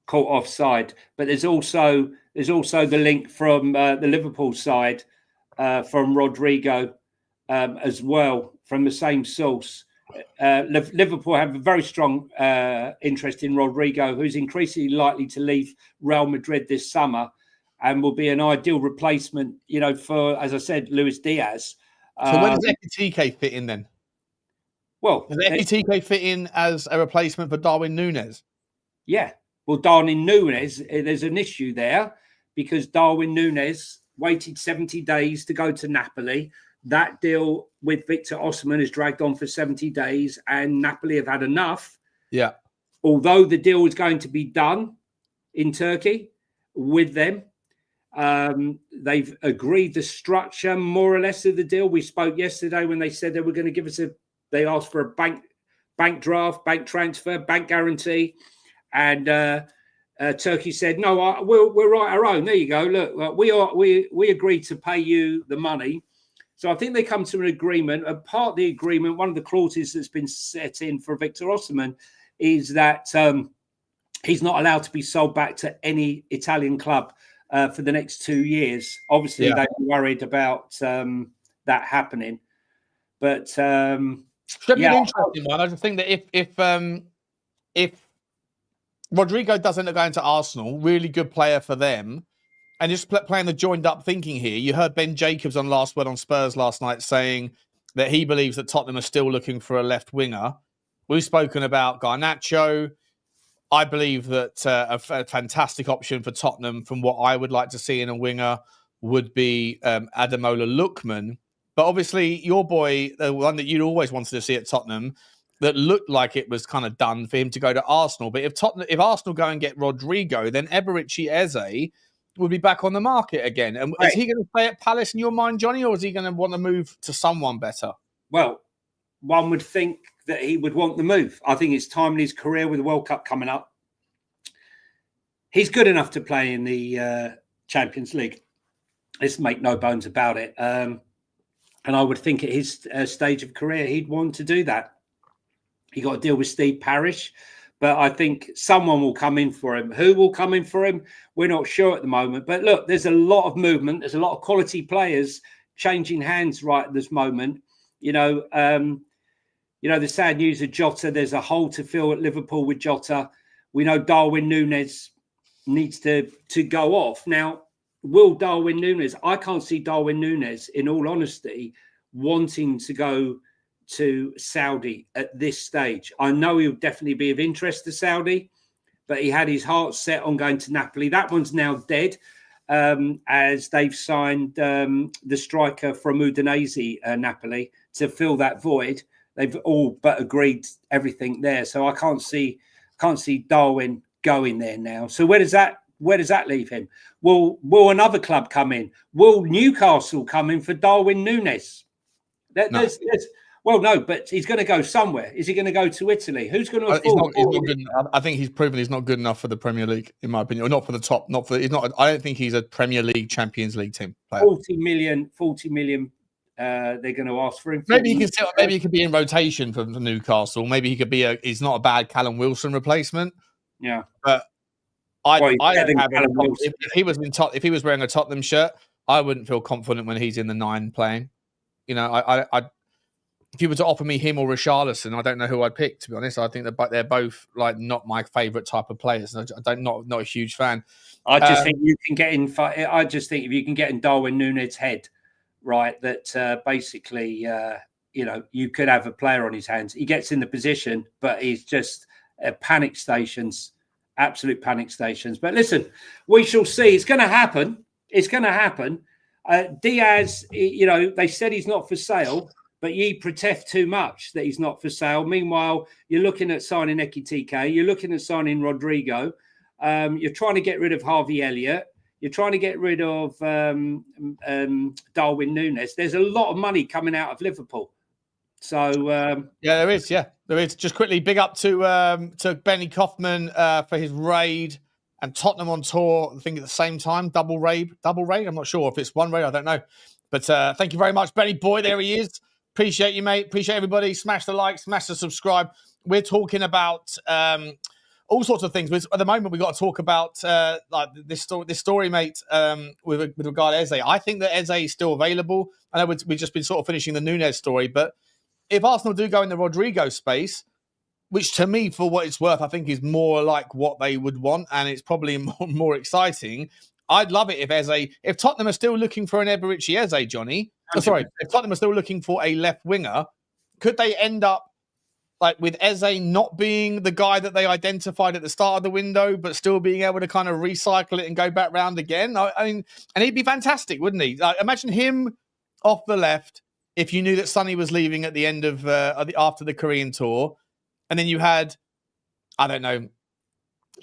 caught offside. But there's also the link from the Liverpool side from Rodrigo as well, from the same source. Liverpool have a very strong interest in Rodrigo, who's increasingly likely to leave Real Madrid this summer and will be an ideal replacement, for, as I said, Luis Diaz. So where does Ekitike fit in then? Well, does Ekitike fit in as a replacement for Darwin Núñez? Yeah. Well, Darwin Núñez, there's an issue there because Darwin Núñez waited 70 days to go to Napoli. That deal with Victor Osimhen has dragged on for 70 days and Napoli have had enough. Yeah. Although the deal is going to be done in Turkey with them, they've agreed the structure more or less of the deal. We spoke yesterday when they said they were going to give us they asked for a bank draft, bank transfer, bank guarantee. And Turkey said, no, we'll write our own. There you go. Look, we agreed to pay you the money. So I think they come to an agreement. A part of the agreement, one of the clauses that's been set in for Victor Osimhen is that he's not allowed to be sold back to any Italian club for the next 2 years. Obviously, they were worried about that happening. But should be an interesting one. I just think that if Rodrigo doesn't go into Arsenal, really good player for them, and just playing the joined up thinking here, you heard Ben Jacobs on Last Word on Spurs last night saying that he believes that Tottenham are still looking for a left winger. We've spoken about Garnacho. I believe that a fantastic option for Tottenham from what I would like to see in a winger would be Ademola Lookman. But obviously, your boy, the one that you'd always wanted to see at Tottenham, that looked like it was kind of done for him to go to Arsenal. But if Arsenal go and get Rodrigo, then Eberechi Eze would be back on the market again. And is he going to stay at Palace in your mind, Johnny, or is he going to want to move to someone better? Well, one would think that he would want the move. I think it's time in his career with the World Cup coming up. He's good enough to play in the Champions League. Let's make no bones about it. And I would think at his stage of career, he'd want to do that. He got a deal with Steve Parish, but I think someone will come in for him. Who will come in for him? We're not sure at the moment. But look, there's a lot of movement. There's a lot of quality players changing hands right at this moment. The sad news of Jota, there's a hole to fill at Liverpool with Jota. We know Darwin Núñez needs to go off. Now, will Darwin Núñez, I can't see Darwin Núñez, in all honesty, wanting to go to Saudi at this stage. I know he'll definitely be of interest to Saudi, but he had his heart set on going to Napoli. That one's now dead, as they've signed the striker from Udinese, Napoli, to fill that void. They've all but agreed everything there. So I can't see Darwin going there now. So where does that leave him? Will another club come in? Will Newcastle come in for Darwin Núñez? Well, no, but he's going to go somewhere. Is he going to go to Italy? Who's going to afford? He's not good enough. I think he's proven he's not good enough for the Premier League, in my opinion, or not for the top. He's not. I don't think he's a Premier League, Champions League team player. 40 million. They're going to ask for him. Maybe he could be in rotation for Newcastle. Maybe he could be he's not a bad Callum Wilson replacement. Yeah, but if he was wearing a Tottenham shirt, I wouldn't feel confident when he's in the 9 playing. If you were to offer me him or Richarlison, I don't know who I'd pick, to be honest. I think they're both like not my favourite type of players. Not a huge fan. I just think you can get in. I just think if you can get in Darwin Núñez's head, right, that basically, you could have a player on his hands. He gets in the position, but he's just panic stations, absolute panic stations. But listen, we shall see. It's going to happen. It's going to happen. Diaz, they said he's not for sale. But ye protest too much that he's not for sale. Meanwhile, you're looking at signing Ekitike. You're looking at signing Rodrigo. You're trying to get rid of Harvey Elliott. You're trying to get rid of Darwin Núñez. There's a lot of money coming out of Liverpool. So there is. Just quickly, big up to Benny Kaufman for his raid, and Tottenham on tour. I think at the same time, double raid. I'm not sure if it's one raid. I don't know. But thank you very much, Benny boy. There he is. Appreciate you, mate. Appreciate everybody. Smash the like, smash the subscribe. We're talking about all sorts of things. At the moment, we've got to talk about like this story, mate, with regard to Eze. I think that Eze is still available. I know we've just been sort of finishing the Núñez story, but if Arsenal do go in the Rodrigo space, which to me, for what it's worth, I think is more like what they would want, and it's probably more exciting. I'd love it if Tottenham are still looking for an Eberechi Eze, Johnny. If Tottenham are still looking for a left winger, could they end up like with Eze not being the guy that they identified at the start of the window, but still being able to kind of recycle it and go back round again? I mean, and he'd be fantastic, wouldn't he? Like, imagine him off the left if you knew that Sonny was leaving at the end of after the Korean tour, and then you had, I don't know,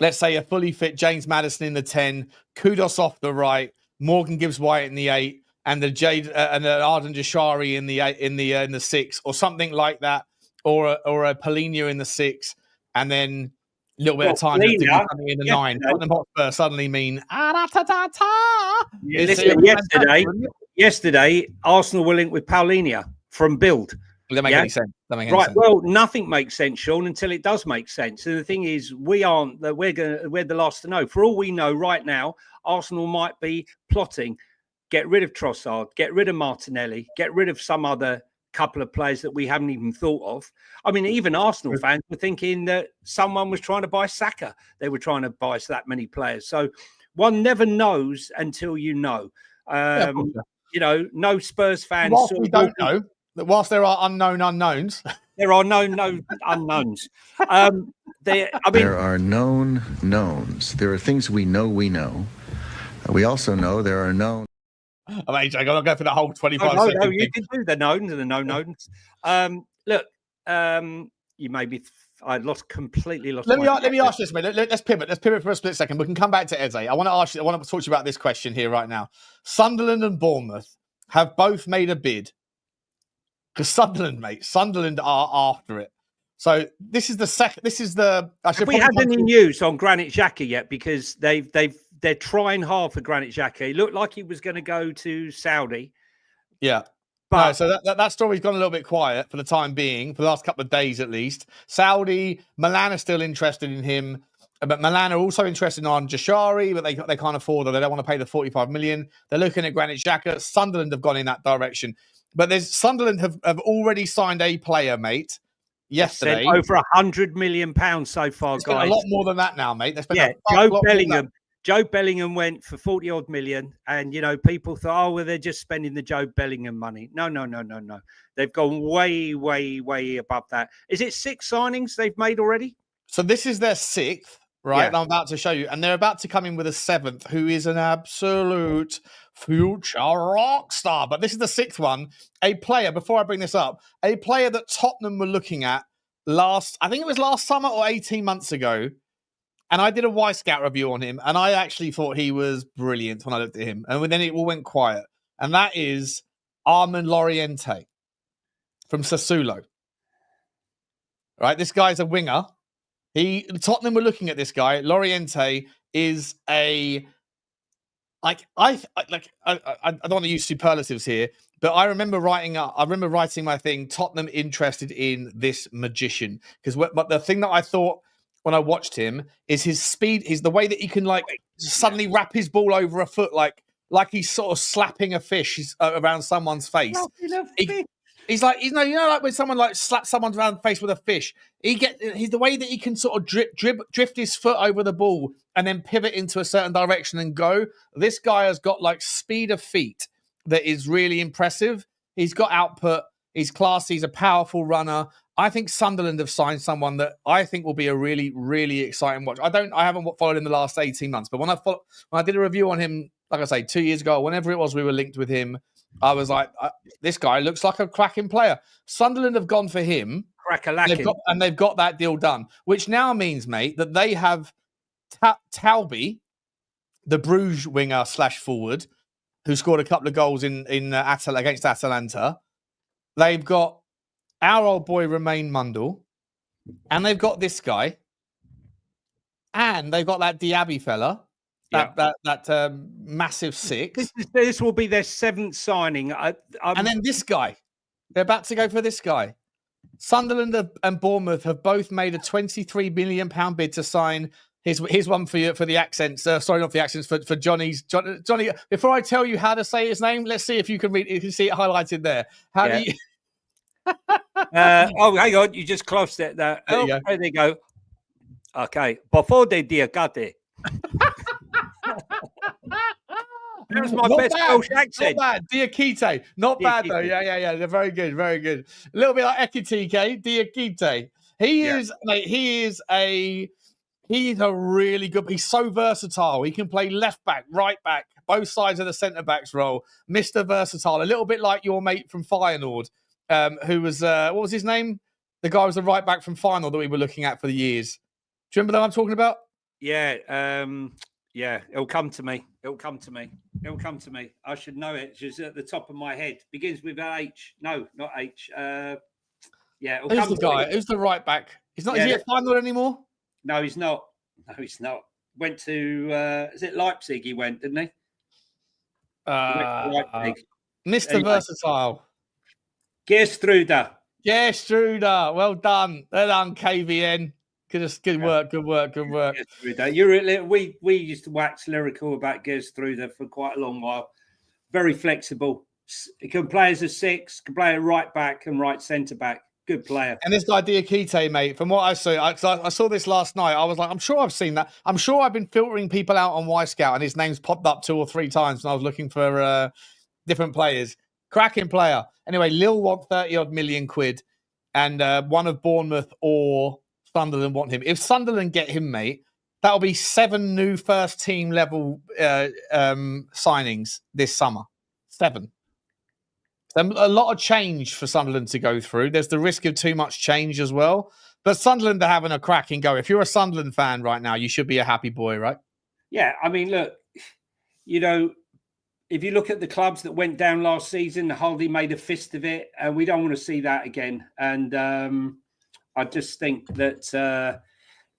let's say a fully fit James Maddison in the 10, Kudos off the right, Morgan Gibbs-White in the 8, and the Arden Jashari in the 6, or something like that. Or a Paulinho in the 6, and then a little bit of time in the 9. Tottenham Hotspur suddenly mean yesterday, Arsenal were linked with Paulinho from Build. That makes any sense. Right. Well, nothing makes sense, Sean, until it does make sense. And the thing is, we're the last to know. For all we know, right now, Arsenal might be plotting, get rid of Trossard, get rid of Martinelli, get rid of some other couple of players that we haven't even thought of. I mean, even Arsenal fans were thinking that someone was trying to buy Saka. They were trying to buy that many players. So one never knows until you know. No Spurs fans. Whilst we don't know, that whilst there are unknown unknowns. There are no unknowns. There are known knowns. There are things we know we know. We also know there are known. I'm not going for the whole 25 seconds. No, you can do the knowns and the no-knowns. Look, you may be... I completely lost. Let me ask this, mate. Let's pivot. Let's pivot for a split second. We can come back to Eze. I want to talk to you about this question here right now. Sunderland and Bournemouth have both made a bid. Because Sunderland are after it. So this is the second. This is the. Have we had any news on Granit Xhaka yet? Because they're trying hard for Granit Xhaka. He looked like he was going to go to Saudi. Yeah. But so that story's gone a little bit quiet for the time being, for the last couple of days at least. Saudi, Milan are still interested in him, but Milan are also interested in Jashari, but they can't afford it. They don't want to pay the 45 million. They're looking at Granit Xhaka. Sunderland have gone in that direction. But Sunderland have already signed a player, mate. Yesterday, over £100 million so far, guys. A lot more than that now, mate. Joe Bellingham. Joe Bellingham went for 40 odd million, and people thought, they're just spending the Joe Bellingham money. No. They've gone way, way, way above that. Is it 6 signings they've made already? So this is their 6th, right? Yeah. I'm about to show you, and they're about to come in with a 7th, who is an absolute future rock star. But this is the 6th one. A player, before I bring this up, a player that Tottenham were looking at I think it was last summer or 18 months ago. And I did a Y-Scout review on him, and I actually thought he was brilliant when I looked at him. And then it all went quiet. And that is Armand Lauriente from Sassuolo. Right? This guy's a winger. Tottenham were looking at this guy. Lauriente is I don't want to use superlatives here, but I remember writing my thing, Tottenham interested in this magician. But the thing that I thought when I watched him is his speed, is the way that he can suddenly wrap his ball over a foot, like he's sort of slapping a fish around someone's face. He's like, like when someone slaps someone around the face with a fish. He's the way that he can sort of drift his foot over the ball and then pivot into a certain direction and go. This guy has got speed of feet that is really impressive. He's got output. He's classy. He's a powerful runner. I think Sunderland have signed someone that I think will be a really, really exciting watch. I haven't followed him the last 18 months, but when I did a review on him, like I say, 2 years ago, whenever it was we were linked with him, I was like, this guy looks like a cracking player. Sunderland have gone for him. And they've got that deal done, which now means, mate, that they have Talby, the Bruges winger / forward, who scored a couple of goals against Atalanta. They've got our old boy Romain Mundle, and they've got this guy, and they've got that Diaby fella, that massive 6. This will be their 7th signing, and then this guy. They're about to go for this guy. Sunderland and Bournemouth have both made a £23 million bid to sign. Here's one for you for the accents. Sorry, not for the accents. For Johnny. Before I tell you how to say his name, let's see if you can read. You can see it highlighted there. How do you? Oh, hang on, you just closed it there. There you go. There they go. Okay, before they Diagate. That was my Not best bad, Welsh accent. Not bad. Diakite. Not bad, though. Yeah. They're very good. Very good. A little bit like Ekitike. Diakite. He's a really good. He's so versatile. He can play left back, right back, both sides of the centre backs role. Mr. Versatile. A little bit like your mate from Feyenoord, who was what was his name? The guy was the right back from Feyenoord that we were looking at for the years. Do you remember that I'm talking about? Yeah. Yeah, it'll come to me. It'll come to me. I should know it. It's just at the top of my head. Begins with H. No, not H. Yeah. Who's the guy? Who's the right back? He's not. Is he at Feyenoord anymore? No, he's not. Went to is it Leipzig? He went, didn't he? Mr. Anyway. Versatile. Gerstruder. Well done. Well done, KVN. Good work. We used to wax lyrical about Gerstruder for quite a long while. Very flexible. He can play as a 6, can play a right back and right centre back. Good player. And this guy Diakite, mate, from what I saw, I saw this last night. I was like, I'm sure I've seen that. I'm sure I've been filtering people out on Y-Scout, and his name's popped up 2 or 3 times when I was looking for different players. Cracking player. Anyway, Lille want 30-odd million quid, and one of Bournemouth or Sunderland want him. If Sunderland get him, mate, that'll be 7 new first-team level signings this summer. 7. A lot of change for Sunderland to go through. There's the risk of too much change as well. But Sunderland are having a cracking go. If you're a Sunderland fan right now, you should be a happy boy, right? Yeah, I mean, look, if you look at the clubs that went down last season, Hardy made a fist of it, and we don't want to see that again. And I just think that,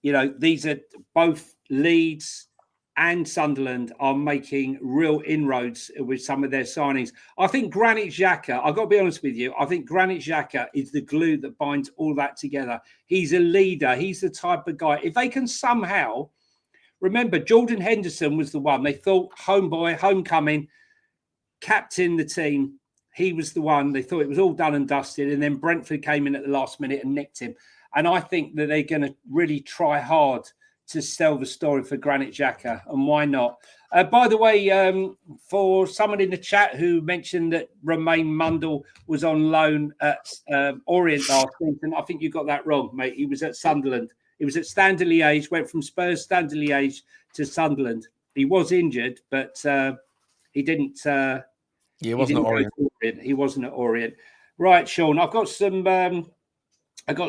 these are both Leeds and Sunderland are making real inroads with some of their signings. I think Granit Xhaka, I've got to be honest with you, I think Granit Xhaka is the glue that binds all that together. He's a leader. He's the type of guy. If they can somehow, remember, Jordan Henderson was the one. They thought homeboy, homecoming, captain the team. He was the one. They thought it was all done and dusted. And then Brentford came in at the last minute and nicked him. And I think that they're going to really try hard to sell the story for Granit Xhaka, and why not? By the way, for someone in the chat who mentioned that Romain Mundle was on loan at Orient last season, I think you got that wrong, mate. He was at Sunderland. He was at Stade Liège, went from Spurs, Stade Liège to Sunderland. He was injured, but he didn't. He wasn't at Orient. He wasn't at Orient. Right, Sean, I've got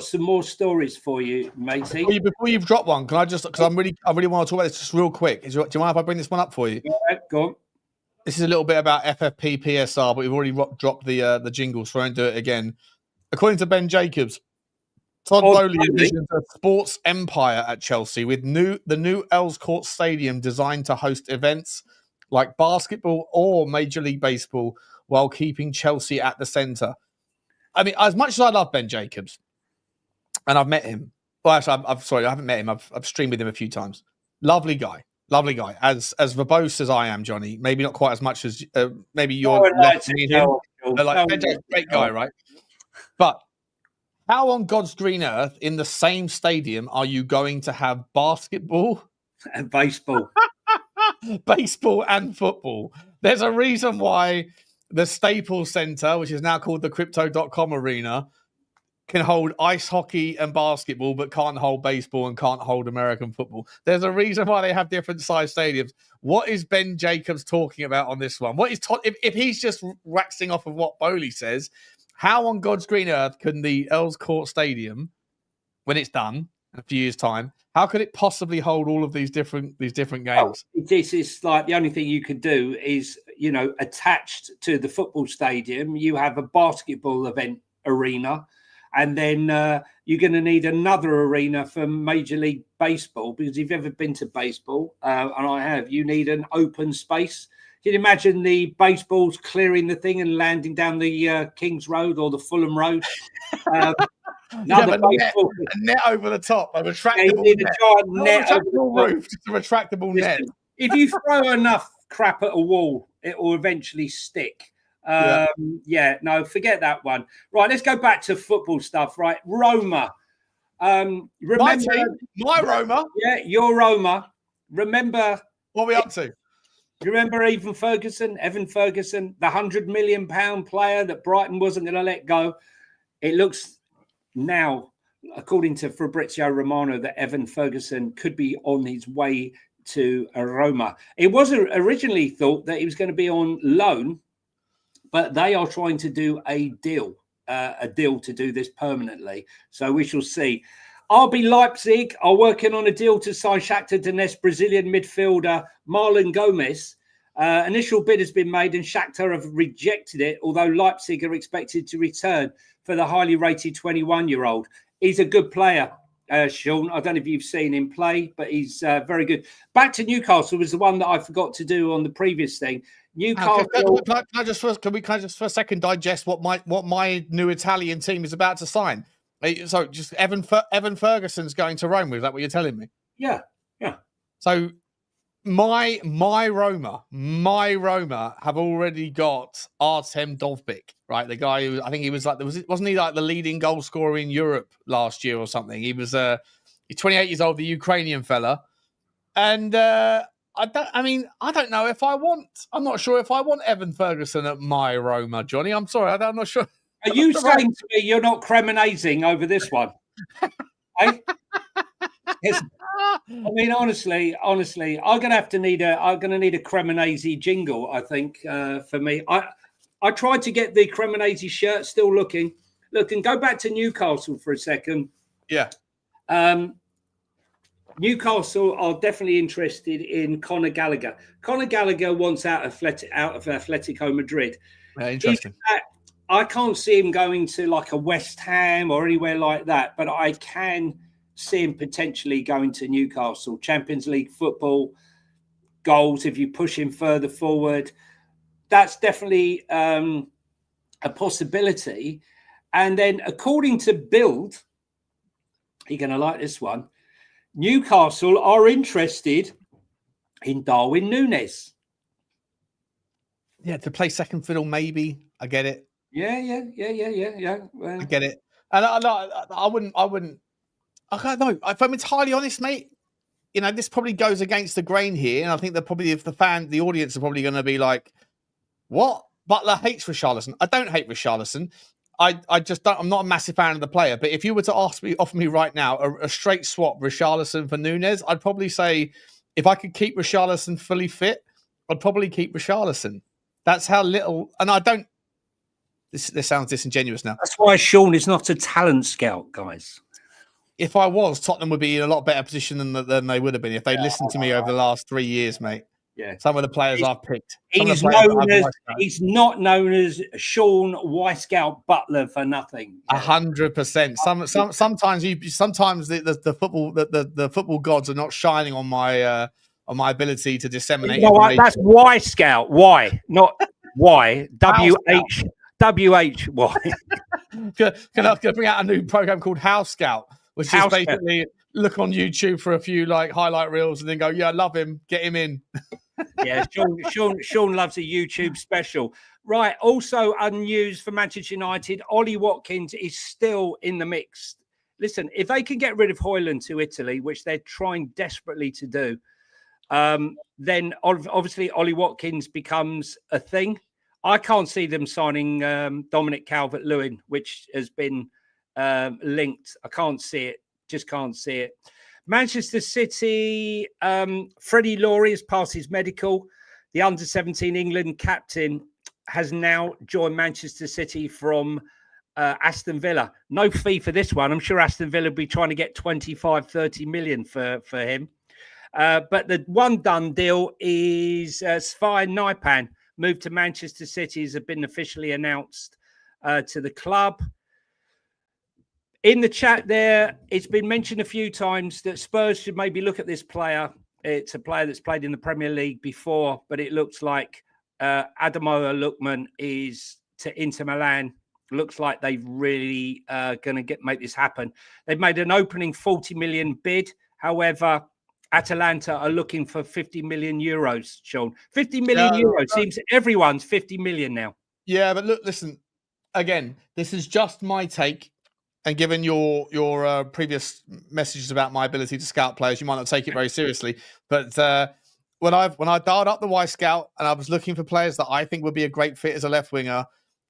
some more stories for you, matey. Before you've dropped one, can I just, because I really want to talk about this just real quick. Do you mind if I bring this one up for you? Yeah, go on. This is a little bit about FFP PSR, but we've already dropped the jingle, so I won't do it again. According to Ben Jacobs, Todd Bowley envisions a sports empire at Chelsea with the new Earls Court Stadium designed to host events like basketball or Major League Baseball while keeping Chelsea at the centre. I mean, as much as I love Ben Jacobs, and I've met him. Well, actually, I'm sorry, I haven't met him. I've streamed with him a few times. Lovely guy. As verbose as I am, Johnny. Maybe not quite as much as maybe you're left to meet him. But like, great guy, right? But how on God's green earth, in the same stadium, are you going to have basketball and baseball, baseball and football? There's a reason why the Staples Center, which is now called the Crypto.com Arena, can hold ice hockey and basketball, but can't hold baseball and can't hold American football. There's a reason why they have different size stadiums. What is Ben Jacobs talking about on this one? What is if he's just waxing off of what Bowley says, how on God's green earth can the Earls Court Stadium, when it's done in a few years' time, how could it possibly hold all of these different games? This is like the only thing you could do is, attached to the football stadium, you have a basketball event arena. And then you're going to need another arena for Major League Baseball, because if you've ever been to baseball, and I have, you need an open space. Can you imagine the baseballs clearing the thing and landing down the King's Road or the Fulham Road? A net over the top, a retractable roof, just a retractable net. If you throw enough crap at a wall, it will eventually stick. No, forget that one. Right, let's go back to football stuff. Right, Roma. Remember my Roma. Yeah, your Roma. Remember what are we up to? Remember Evan Ferguson, the £100 million player that Brighton wasn't going to let go. It looks now, according to Fabrizio Romano, that Evan Ferguson could be on his way to Roma. It wasn't originally thought that he was going to be on loan, but they are trying to do a deal to do this permanently. So we shall see. RB Leipzig are working on a deal to sign Shakhtar Donetsk Brazilian midfielder Marlon Gomes. Initial bid has been made and Shakhtar have rejected it, although Leipzig are expected to return for the highly rated 21-year-old. He's a good player, Sean. I don't know if you've seen him play, but he's very good. Back to Newcastle was the one that I forgot to do on the previous thing. Newcastle. Can I just for a second digest what my new Italian team is about to sign? So just Evan Ferguson's going to Roma. Is that what you're telling me? Yeah. So my Roma have already got Artem Dovbyk, right? The guy who I think he was like wasn't he like the leading goal scorer in Europe last year or something? He was he's 28 years old, the Ukrainian fella, and I don't know if I want. I'm not sure if I want Evan Ferguson at my Roma, Johnny. I'm sorry, I'm not sure. Are you saying to me you're not Cremonazing over this one? Eh? Yes. I mean, honestly, I'm going to need a Cremonese jingle. I think for me, I tried to get the Cremonese shirt. Still looking. Look, and go back to Newcastle for a second. Yeah. Newcastle are definitely interested in Conor Gallagher. Conor Gallagher wants out of Atletico Madrid. Interesting. I can't see him going to like a West Ham or anywhere like that, but I can see him potentially going to Newcastle. Champions League football, goals, if you push him further forward. That's definitely a possibility. And then according to Bild, you're going to like this one, Newcastle are interested in Darwin Núñez. Yeah, to play second fiddle, maybe. I get it. Yeah. Well, I get it. And I wouldn't. I don't know. If I'm entirely honest, mate, this probably goes against the grain here. And I think that probably if the audience are probably going to be like, what? Butler hates Richarlison. I don't hate Richarlison. I just don't. I'm not a massive fan of the player. But if you were to offer me right now a straight swap Richarlison for Núñez, I'd probably say if I could keep Richarlison fully fit, I'd probably keep Richarlison. That's how little. And I don't. This sounds disingenuous now. That's why Sean is not a talent scout, guys. If I was, Tottenham would be in a lot better position than they would have been if they listened to me over the last 3 years, mate. Yeah. Some of the players I've picked. He's not known as Sean Wyscout Butler for nothing. 100%. Sometimes the football gods are not shining on my ability to disseminate. You know what? That's Wyscout. Why? Not Y. WH. WHY. Can I bring out a new program called House Scout, which is basically look on YouTube for a few like highlight reels and then go, yeah, I love him, get him in. Yeah, Sean loves a YouTube special. Right. Also, news for Manchester United, Ollie Watkins is still in the mix. Listen, if they can get rid of Højlund to Italy, which they're trying desperately to do, then obviously Ollie Watkins becomes a thing. I can't see them signing Dominic Calvert-Lewin, which has been linked. I can't see it. Just can't see it. Manchester City, Freddie Laurie has passed his medical. The under-17 England captain has now joined Manchester City from Aston Villa. No fee for this one. I'm sure Aston Villa will be trying to get 25, 30 million for him. But the one done deal is Sfai Naipan. Moved to Manchester City has been officially announced to the club. In the chat there, it's been mentioned a few times that Spurs should maybe look at this player. It's a player that's played in the Premier League before, but it looks like Adamola Lookman is to Inter Milan. Looks like they've really going to make this happen. They've made an opening 40 million bid. However, Atalanta are looking for 50 million euros, Sean. 50 million euros. Seems everyone's 50 million now. Yeah, but look, listen. Again, this is just my take, and given your previous messages about my ability to scout players, you might not take it very seriously. But when I dialed up the Y Scout and I was looking for players that I think would be a great fit as a left winger,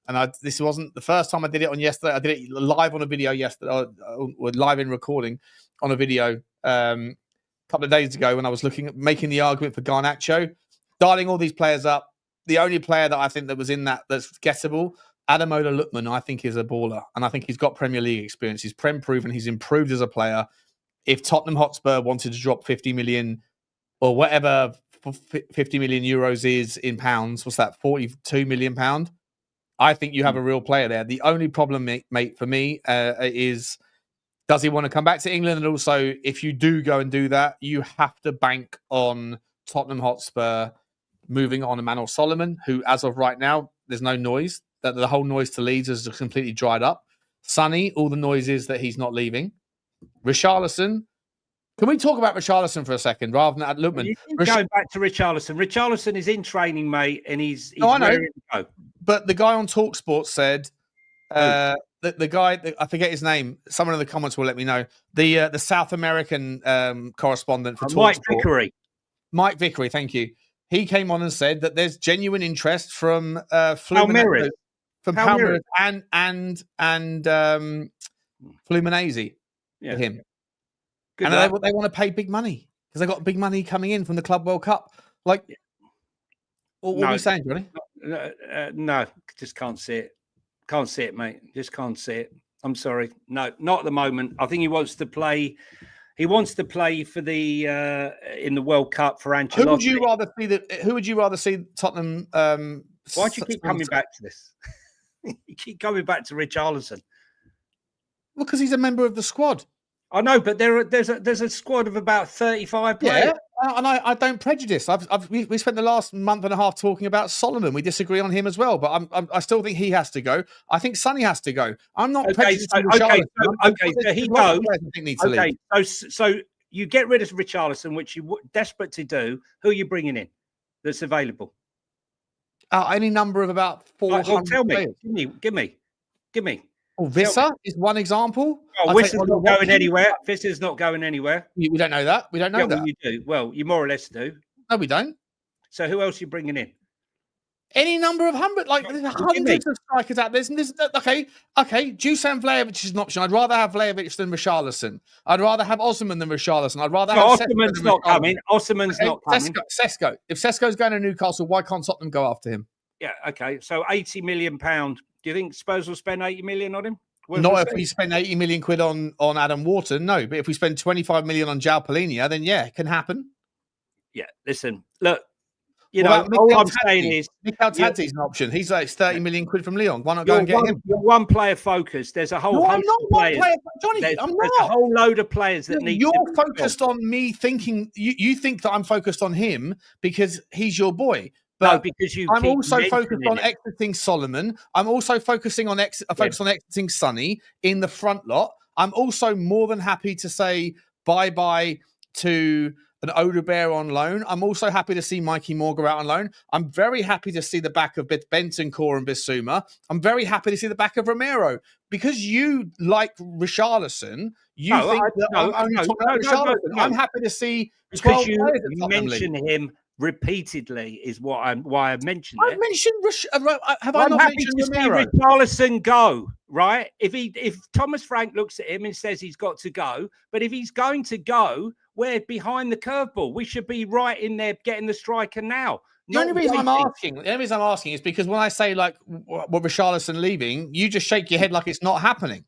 and this wasn't the first time I did it on yesterday. I did it live on a video yesterday, or live in recording on a video a couple of days ago when I was making the argument for Garnacho, dialing all these players up. The only player that I think that was in that's gettable, Ademola Lookman, I think is a baller, and I think he's got Premier League experience. He's proven. He's improved as a player. If Tottenham Hotspur wanted to drop 50 million or whatever 50 million euros is in pounds, what's that, 42 million pound? I think you have a real player there. The only problem, mate, for me is, does he want to come back to England? And also, if you do go and do that, you have to bank on Tottenham Hotspur moving on Emmanuel Solomon, who, as of right now, there's no noise. That the whole noise to Leeds has completely dried up. Sonny, all the noise is that he's not leaving. Richarlison. Can we talk about Richarlison for a second rather than Lookman? Going back to Richarlison. Richarlison is in training, mate, and he's I know. ready to go. But the guy on TalkSport said, the guy, I forget his name, someone in the comments will let me know, the South American correspondent for TalkSport. Mike Vickery, thank you. He came on and said that there's genuine interest from Fluminense, Palmeiras and Fluminense for him. Good, and they want to pay big money because they got big money coming in from the Club World Cup. Like, what are you saying, Johnny? No, just can't see it. Can't see it, mate. Just can't see it. I'm sorry. No, not at the moment. I think he wants to play. He wants to play for the in the World Cup for Ancelotti. Who would you rather see Tottenham? Why do you keep coming back to this? You keep coming back to Richarlison. Well, because he's a member of the squad. I know, but there's a squad of about 35 players. Yeah, and I don't prejudice. We spent the last month and a half talking about Solomon. We disagree on him as well, but I still think he has to go. I think Sonny has to go. I'm not prejudiced. So he goes. So you get rid of Richarlison, which you're desperate to do. Who are you bringing in that's available? Any number of about 400 tell me. players. Give me. Well, Visser is one example. Oh, Visser's not going anywhere. Visser's not going anywhere. We don't know that. We don't know that. Well, you do. Well, you more or less do. No, we don't. So who else are you bringing in? Any number of hundreds of strikers out there. Okay. Dusan Vlahovic is an option. I'd rather have Vlahovic than Richarlison. I'd rather have Osimhen than Richarlison. I'd rather have Osimhen's not coming. Osimhen's not coming. Sesko. If Sesko's going to Newcastle, why can't Tottenham go after him? Yeah, okay. So £80 million. Do you think Spurs will spend 80 million on him? Not if we spend 80 million quid on Adam Wharton, no. But if we spend 25 million on João Palhinha, then yeah, it can happen. Yeah, listen, look, all I'm saying is Mikel Tadzi's an option. He's like 30 million quid from Lyon. Why not go and get him? You're one player focused. There's a whole host of players. Johnny, I'm not. There's a whole load of players that need. You're focused on me thinking. You think that I'm focused on him because he's your boy. But no, because I'm also focused on exiting Solomon. I'm also focusing on exiting Sonny in the front lot. I'm also more than happy to say bye-bye to an Odegaard on loan. I'm also happy to see Mikey Moore go out on loan. I'm very happy to see the back of Bentancur and Bissouma. I'm very happy to see the back of Romero. Because you like Richarlison, I'm happy to see 12 players. You mention him repeatedly is why I mentioned it. I've mentioned have I not mentioned Romero? Richarlison go, right? If Thomas Frank looks at him and says he's got to go, but if he's going to go, we're behind the curveball. We should be right in there getting the striker now. The only reason I'm asking is because when I say like Richarlison leaving, you just shake your head like it's not happening.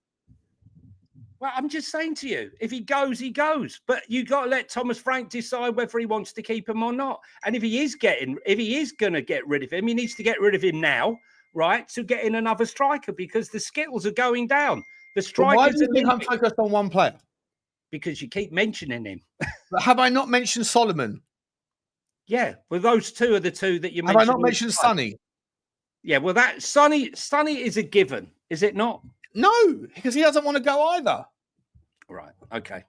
Well, I'm just saying to you, if he goes, he goes. But you got to let Thomas Frank decide whether he wants to keep him or not. And if he is going to get rid of him, he needs to get rid of him now, right? To get in another striker because the skittles are going down. The strikers. Why do you think I'm focused on one player? Because you keep mentioning him. But have I not mentioned Solomon? Yeah, well, those two are the two that you mentioned. Have I not mentioned Sonny? Yeah, well, that Sonny is a given, is it not? No, because he doesn't want to go either. Right. Okay.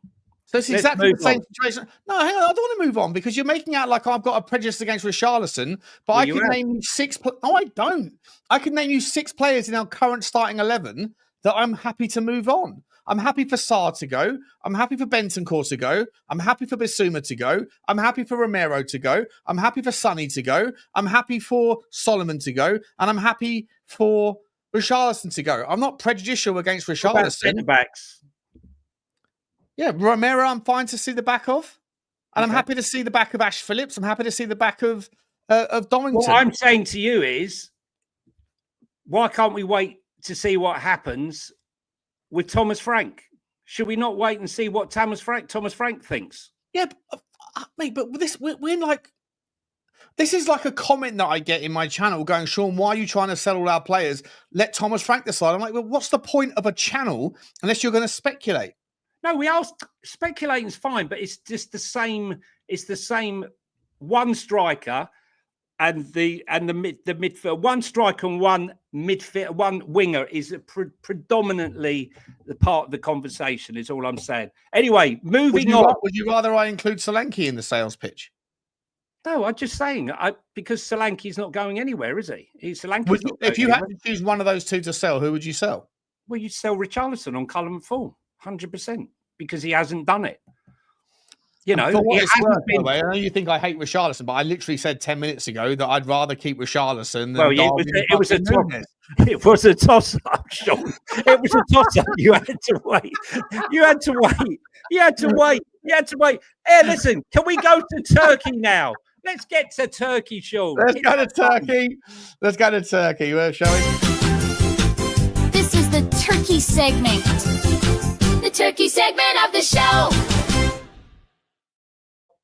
So it's exactly the same situation. No, hang on, I don't want to move on because you're making out like I've got a prejudice against Richarlison, but I could name you 6. No, I don't. I could name you 6 players in our current starting 11 that I'm happy to move on. I'm happy for Sarr to go. I'm happy for Bentancur to go. I'm happy for Bissouma to go. I'm happy for Romero to go. I'm happy for Sonny to go. I'm happy for Solomon to go. And I'm happy for Richarlison to go. I'm not prejudicial against Richarlison. Centre-backs? Yeah, Romero, I'm fine to see the back of. And I'm happy to see the back of Ash Phillips. I'm happy to see the back of Domington. What I'm saying to you is, why can't we wait to see what happens with Thomas Frank? Should we not wait and see what Thomas Frank thinks? Yeah, mate, but we're like, this is like a comment that I get in my channel going, Sean, why are you trying to sell all our players? Let Thomas Frank decide. I'm like, well, what's the point of a channel unless you're going to speculate? No, we are speculating's fine, but it's just the same. It's the same one striker and the midfield. One striker and one midfield, one winger is predominantly the part of the conversation. Is all I'm saying. Anyway, moving on. Would you rather I include Solanke in the sales pitch? No, I'm just saying. Because Solanke's not going anywhere, is he? If you had to choose one of those two to sell, who would you sell? Well, you'd sell Richarlison on colour and form, 100%, because he hasn't done it. You know, I know you think I hate Richarlison, but I literally said 10 minutes ago that I'd rather keep Richarlison than it was a toss-up, Sean. It was a toss-up. You had to wait. You had to wait. Hey, listen, can we go to Turkey now? Let's get to Turkey, Sean. Let's go to Turkey. Where shall we? This is the Turkey segment. The Turkey segment of the show.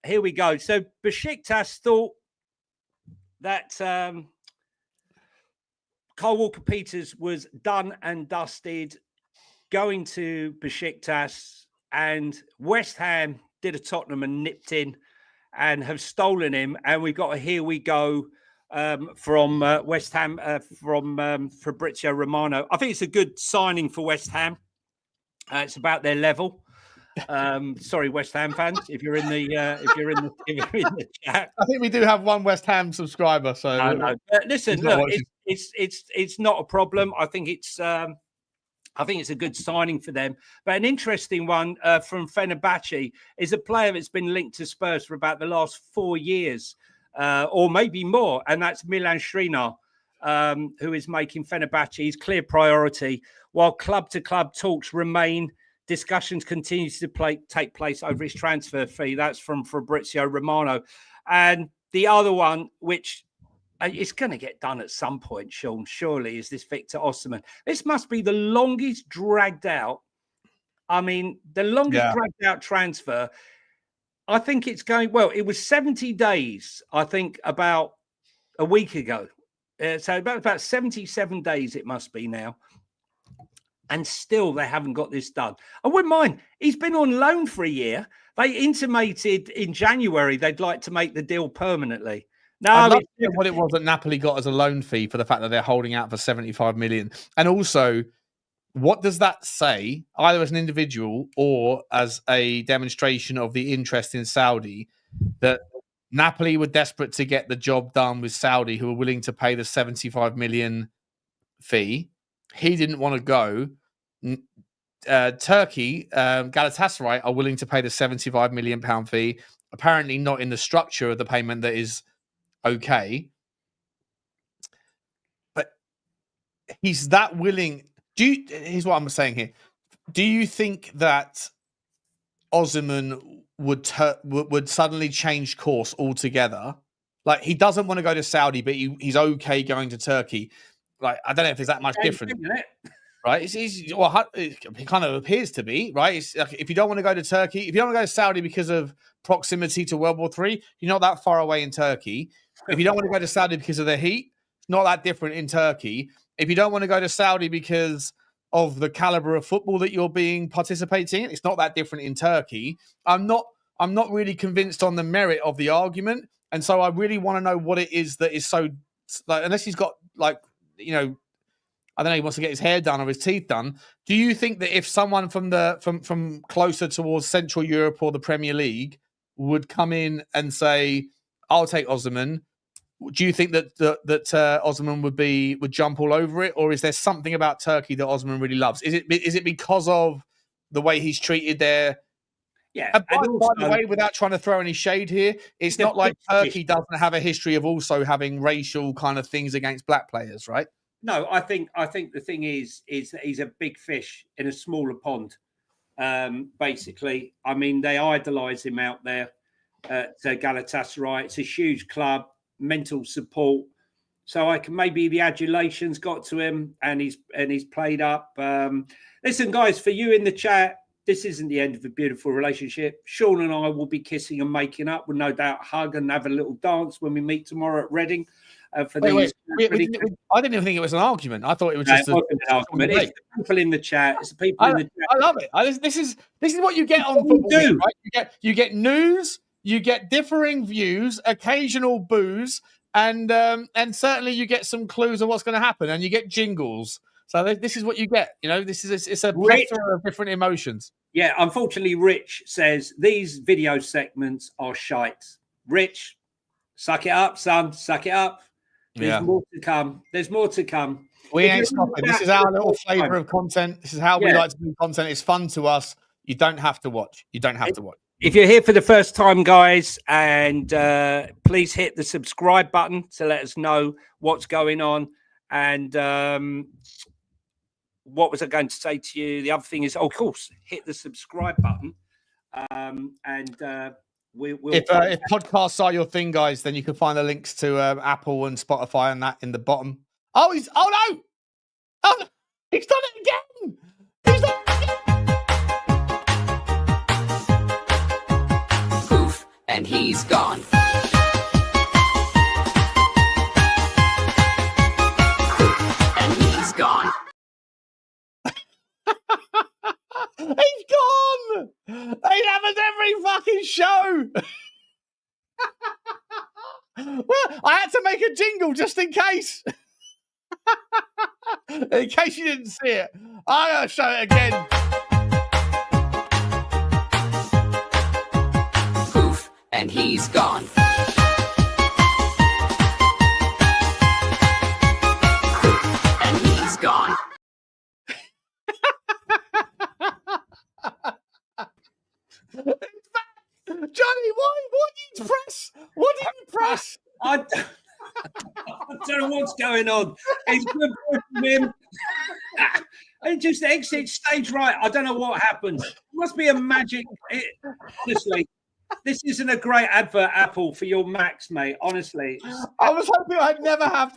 Here we go. So Besiktas thought that Kyle Walker-Peters was done and dusted, going to Besiktas, and West Ham did a Tottenham and nipped in and have stolen him. And we've got a here we go from West Ham, from Fabrizio Romano. I think it's a good signing for West Ham. It's about their level. Sorry, West Ham fans, if you're in the chat. I think we do have one West Ham subscriber. So listen, look, it's not a problem. I think it's a good signing for them. But an interesting one from Fenerbahce is a player that's been linked to Spurs for about the last 4 years, or maybe more, and that's Milan Skriniar, who is making Fenerbahce his clear priority, while club-to-club talks remain. Discussions continue to take place over his transfer fee. That's from Fabrizio Romano. And the other one, which is going to get done at some point, Sean, surely, is this Victor Osimhen. This must be the longest dragged out. I mean, the longest dragged out transfer. I think it's going, well, it was 70 days, I think, about a week ago. So about 77 days it must be now. And still they haven't got this done. I wouldn't mind. He's been on loan for a year. They intimated in January they'd like to make the deal permanently. No, I love what it was that Napoli got as a loan fee for the fact that they're holding out for 75 million. And also, what does that say, either as an individual or as a demonstration of the interest in Saudi, that Napoli were desperate to get the job done with Saudi, who were willing to pay the 75 million fee. He didn't want to go. Turkey, Galatasaray are willing to pay the 75 million pound fee. Apparently not in the structure of the payment that is okay. But he's that willing. Here's what I'm saying here. Do you think that Osimhen would suddenly change course altogether? Like, he doesn't want to go to Saudi, but he's okay going to Turkey. Like, I don't know if there's that much different. Right? It kind of appears to be, right? It's like, if you don't want to go to Turkey, if you don't want to go to Saudi because of proximity to World War III, you're not that far away in Turkey. If you don't want to go to Saudi because of the heat, it's not that different in Turkey. If you don't want to go to Saudi because of the caliber of football that you're being participating in, it's not that different in Turkey. I'm not really convinced on the merit of the argument. And so I really want to know what it is that is so, like, unless he's got, like, you know, I don't know, he wants to get his hair done or his teeth done. Do you think that if someone from closer towards Central Europe or the Premier League would come in and say, "I'll take Osimhen," do you think that Osimhen would jump all over it, or is there something about Turkey that Osimhen really loves? Is it because of the way he's treated there? Yeah. And by the way, without trying to throw any shade here, it's not like Turkey doesn't have a history of also having racial kind of things against black players, right? No, I think the thing is that he's a big fish in a smaller pond. Basically, I mean, they idolise him out there at Galatasaray. It's a huge club, mental support. So maybe the adulation's got to him, and he's played up. Listen, guys, for you in the chat, this isn't the end of a beautiful relationship. Sean and I will be kissing and making up. We'll no doubt hug and have a little dance when we meet tomorrow at Reading. I didn't even think it was an argument. I thought it was just an argument. It's the people in the chat. It's the people in the chat. I love it. This is what you get on football, right? You get news, you get differing views, occasional boos, and certainly you get some clues of what's going to happen, and you get jingles. So this is what you get. You know, it's a plethora of different emotions. Yeah, unfortunately, Rich says these video segments are shite. Rich, suck it up, son. Suck it up. There's more to come. There's more to come. We ain't stopping. This is our little flavour of content. This is how we like to do content. It's fun to us. You don't have to watch. If you're here for the first time, guys, and please hit the subscribe button to let us know what's going on. And what was I going to say to you? The other thing is, of course, hit the subscribe button. If podcasts are your thing, guys, then you can find the links to Apple and Spotify and that in the bottom. Oh no! He's done it again! Poof, and he's gone. Poof, and he's gone. He's gone! It happens every fucking show! Well, I had to make a jingle just in case. In case you didn't see it. I'm going to show it again. Poof, and he's gone. Poof, and he's gone. Johnny, what did you press? What did you press? I don't know what's going on. It's good for him. It just exits stage right. I don't know what happened. It must be a magic. Honestly, this isn't a great advert, Apple, for your Macs, mate. Honestly, I was hoping I'd never have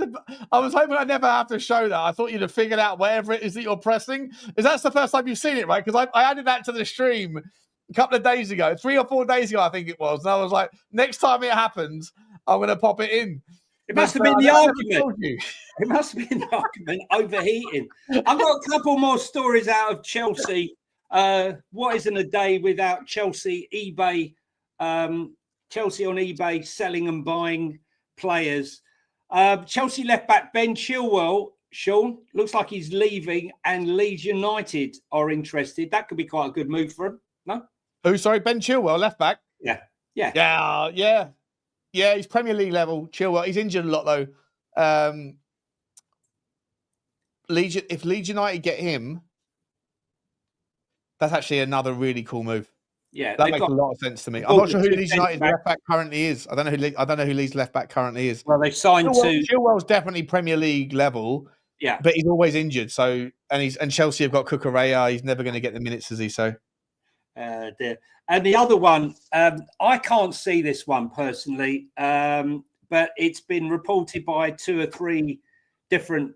to show that. I thought you'd have figured out whatever it is that you're pressing. Is that's the first time you've seen it, right? Because I added that to the stream a couple of days ago, 3 or 4 days ago, I think it was. And I was like, next time it happens, I'm going to pop it in. It must have been the argument. It must have been the argument overheating. I've got a couple more stories out of Chelsea. What isn't a day without Chelsea eBay? Chelsea on eBay selling and buying players. Chelsea left back Ben Chilwell, Sean, looks like he's leaving, and Leeds United are interested. That could be quite a good move for him. No? Who? Sorry, Ben Chilwell, left back. Yeah. He's Premier League level. Chilwell, he's injured a lot though. If Leeds United get him, that's actually another really cool move. Yeah, that makes a lot of sense to me. I'm not sure who Leeds United's left back currently is. I don't know who Leeds left back currently is. Well, they signed Chilwell's definitely Premier League level. Yeah, but he's always injured. So and Chelsea have got Cucurella. He's never going to get the minutes, is he? So. And the other one, I can't see this one personally, but it's been reported by 2 or 3 different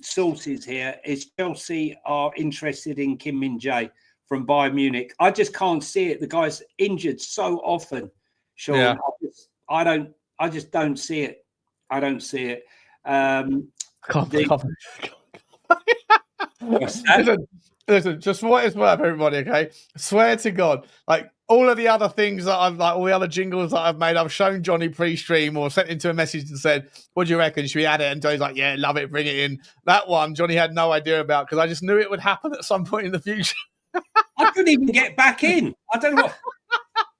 sources here. Is Chelsea are interested in Kim Min-jae from Bayern Munich. I just can't see it. The guy's injured so often, Sean. Yeah. I just don't see it. I don't see it. Listen, just for what it's worth, everybody, okay? Swear to God, like, all of the other things that I've like, all the other jingles that I've made, I've shown Johnny pre-stream or sent into a message and said, "What do you reckon? Should we add it?" And Johnny's like, "Yeah, love it, bring it in." That one, Johnny had no idea about because I just knew it would happen at some point in the future. I couldn't even get back in. I don't know what.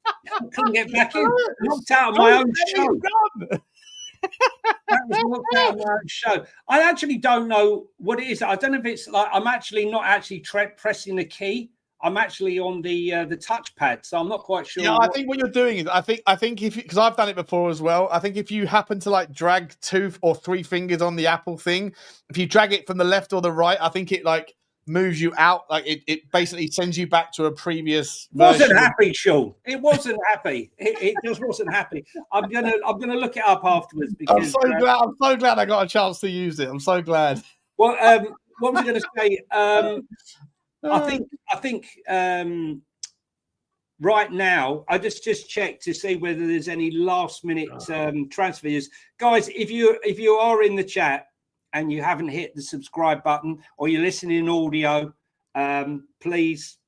I couldn't get back in. Knocked out of my own show. That was knocked out of my own show. I actually don't know what it is. I don't know if it's like I'm actually not actually pressing the key. I'm actually on the touchpad, so I'm not quite sure. Yeah, I think what you're doing is I think if because I've done it before as well. I think if you happen to like drag 2 or 3 fingers on the Apple thing, if you drag it from the left or the right, I think it like moves you out. Like it basically sends you back to a previous version. Wasn't happy, Sean. It wasn't happy. It just wasn't happy. I'm gonna look it up afterwards because I'm so glad I got a chance to use it. I'm so glad. Well, what was I going to say? I think right now I just checked to see whether there's any last minute transfers. Guys, if you are in the chat and you haven't hit the subscribe button or you're listening in audio, please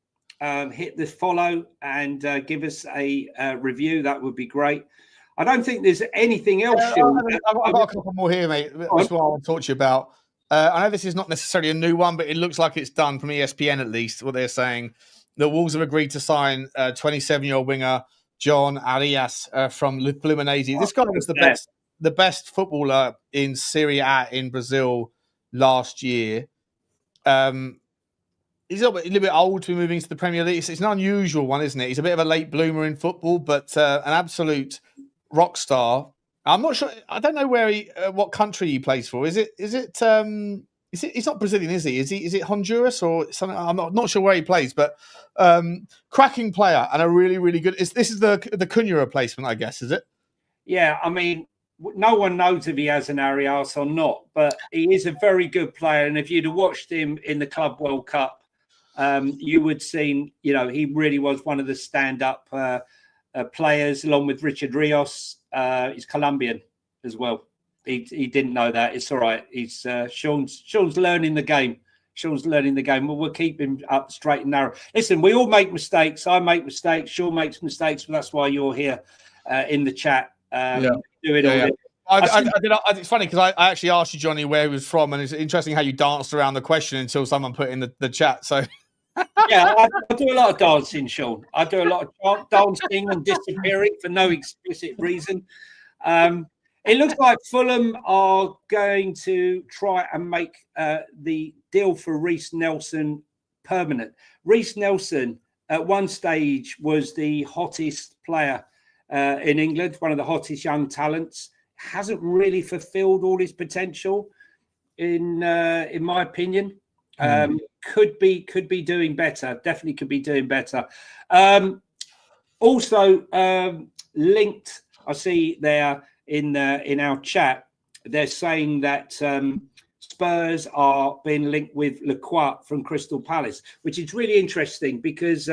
hit the follow and give us a review. That would be great. I don't think there's anything else. I've got a couple more here, mate. That's what I want to talk to you about. I know this is not necessarily a new one, but it looks like it's done from ESPN at least. What they're saying, the Wolves have agreed to sign 27-year-old winger John Arias from Fluminense. This guy was the best footballer in Serie A in Brazil last year. He's a little bit old to be moving to the Premier League. It's an unusual one, isn't it? He's a bit of a late bloomer in football, but an absolute rock star. I'm not sure. I don't know where what country he plays for. Is it? He's not Brazilian, is he? Is it Honduras or something? I'm not sure where he plays, but cracking player and a really, really good. This is the Cunha replacement, I guess, is it? Yeah, I mean, no one knows if he has an Arias or not, but he is a very good player. And if you'd have watched him in the Club World Cup, you would have seen, he really was one of the stand-up players, along with Richard Rios. He's Colombian as well. He didn't know that. It's all right. He's Sean's learning the game. Sean's learning the game. Well, we'll keep him up straight and narrow. Listen, we all make mistakes. I make mistakes. Sean makes mistakes, but that's why you're here in the chat. It's funny because I actually asked you, Johnny, where he was from, and it's interesting how you danced around the question until someone put in the chat. So. Yeah, I do a lot of dancing, Sean. I do a lot of dancing and disappearing for no explicit reason. It looks like Fulham are going to try and make the deal for Reece Nelson permanent. Reece Nelson, at one stage, was the hottest player in England, one of the hottest young talents. Hasn't really fulfilled all his potential, in my opinion. Could be doing better. Definitely could be doing better. Also linked, I see there in our chat, they're saying that Spurs are being linked with Lacroix from Crystal Palace, which is really interesting because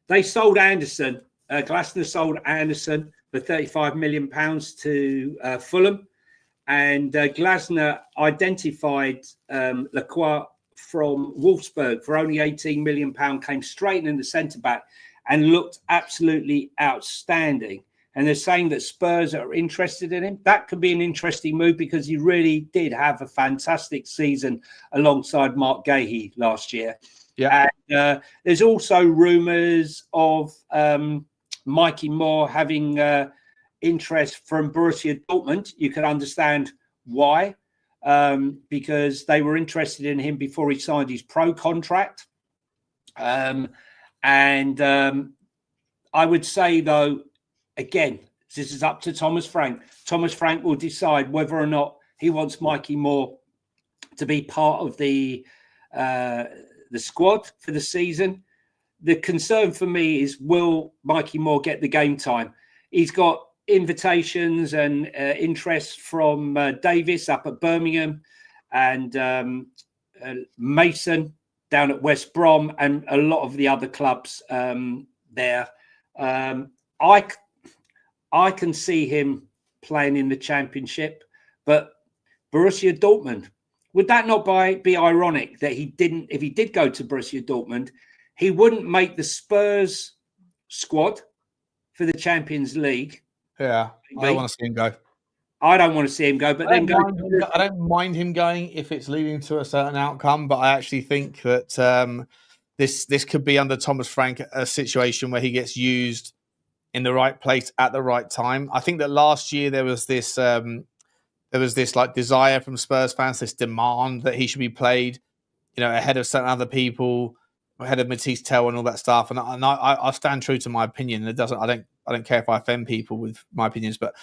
they sold Anderson. Glasner sold Anderson for £35 million to Fulham. And Glasner identified Lacroix from Wolfsburg for only £18 million, came straight in the centre-back and looked absolutely outstanding. And they're saying that Spurs are interested in him. That could be an interesting move because he really did have a fantastic season alongside Mark Gahey last year. Yeah. And there's also rumours of Mikey Moore having interest from Borussia Dortmund. You can understand why, because they were interested in him before he signed his pro contract. And I would say, though, again, this is up to Thomas Frank. Thomas Frank will decide whether or not he wants Mikey Moore to be part of the squad for the season. The concern for me is, will Mikey Moore get the game time? He's got invitations and interest from Davis up at Birmingham and Mason down at West Brom and a lot of the other clubs there. I can see him playing in the Championship, but Borussia Dortmund, would that not be ironic that he didn't, if he did go to Borussia Dortmund, he wouldn't make the Spurs squad for the Champions League. Yeah, I don't want to see him go. I don't want to see him go, but then I don't mind him going if it's leading to a certain outcome. But I actually think that this could be under Thomas Frank a situation where he gets used in the right place at the right time. I think that last year there was this like desire from Spurs fans, this demand that he should be played, ahead of certain other people, ahead of Matisse Tell and all that stuff. And I stand true to my opinion. I don't care if I offend people with my opinions, but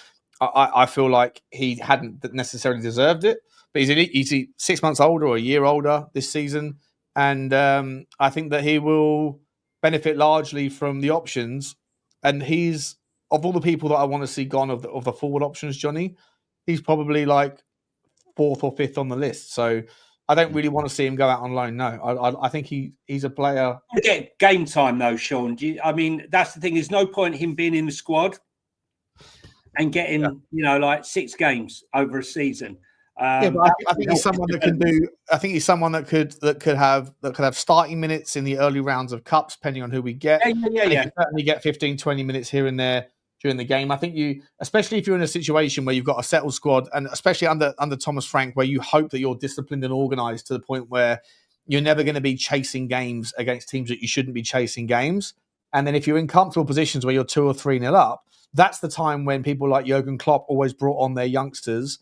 I feel like he hadn't necessarily deserved it. But he's 6 months older or a year older this season, and I think that he will benefit largely from the options. And he's, of all the people that I want to see gone of the forward options, Johnny, he's probably like 4th or 5th on the list. So I don't really want to see him go out on loan. No, I think he's a player. Get game time though, Sean. That's the thing. There's no point him being in the squad and getting, like 6 games over a season. But I think he's someone that can do. I think he's someone that could have starting minutes in the early rounds of cups, depending on who we get. Yeah. He can certainly get 15, 20 minutes here and there during the game. I think especially if you're in a situation where you've got a settled squad, and especially under Thomas Frank, where you hope that you're disciplined and organised to the point where you're never going to be chasing games against teams that you shouldn't be chasing games. And then if you're in comfortable positions where you're 2 or 3-0 up, that's the time when people like Jurgen Klopp always brought on their youngsters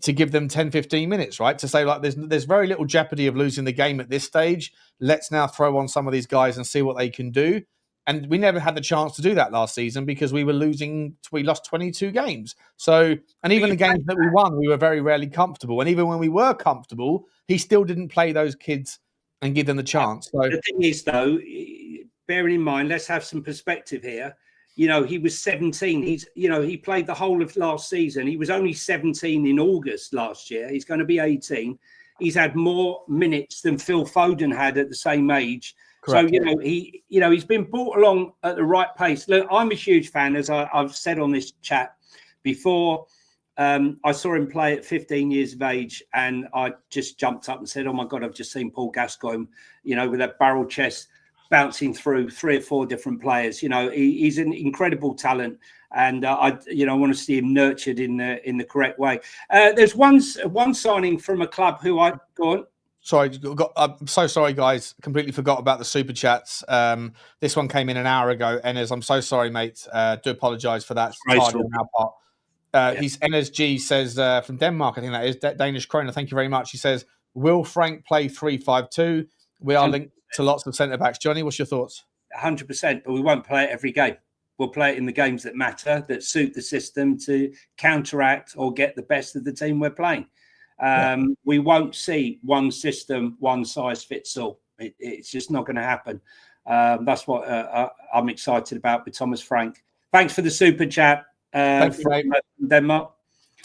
to give them 10, 15 minutes, right? To say, like, there's very little jeopardy of losing the game at this stage. Let's now throw on some of these guys and see what they can do. And we never had the chance to do that last season because we lost 22 games. So, and even the games that we won, we were very rarely comfortable. And even when we were comfortable, he still didn't play those kids and give them the chance. So the thing is, though, bearing in mind, let's have some perspective here. He was 17. He played the whole of last season. He was only 17 in August last year. He's going to be 18. He's had more minutes than Phil Foden had at the same age. Correct. So, he's been brought along at the right pace. Look, I'm a huge fan, as I've said on this chat before. I saw him play at 15 years of age, and I just jumped up and said, "Oh my God, I've just seen Paul Gascoigne, with that barrel chest, bouncing through 3 or 4 different players." He's an incredible talent, and I want to see him nurtured in the correct way. There's one signing from a club who I go on. Sorry, I'm so sorry, guys. Completely forgot about the super chats. This one came in an hour ago. Enes, I'm so sorry, mate. Do apologise for that. On our part. He's NSG says from Denmark. I think that is Danish Kroner. Thank you very much. He says, "Will Frank play 3-5-2? We are linked to lots of centre backs." Johnny, what's your thoughts? 100%, but we won't play it every game. We'll play it in the games that matter, that suit the system to counteract or get the best of the team we're playing. We won't see one system, one size fits all. It's just not going to happen. That's what I'm excited about with Thomas Frank. Thanks for the super chat. Thank you, mate. Denmark.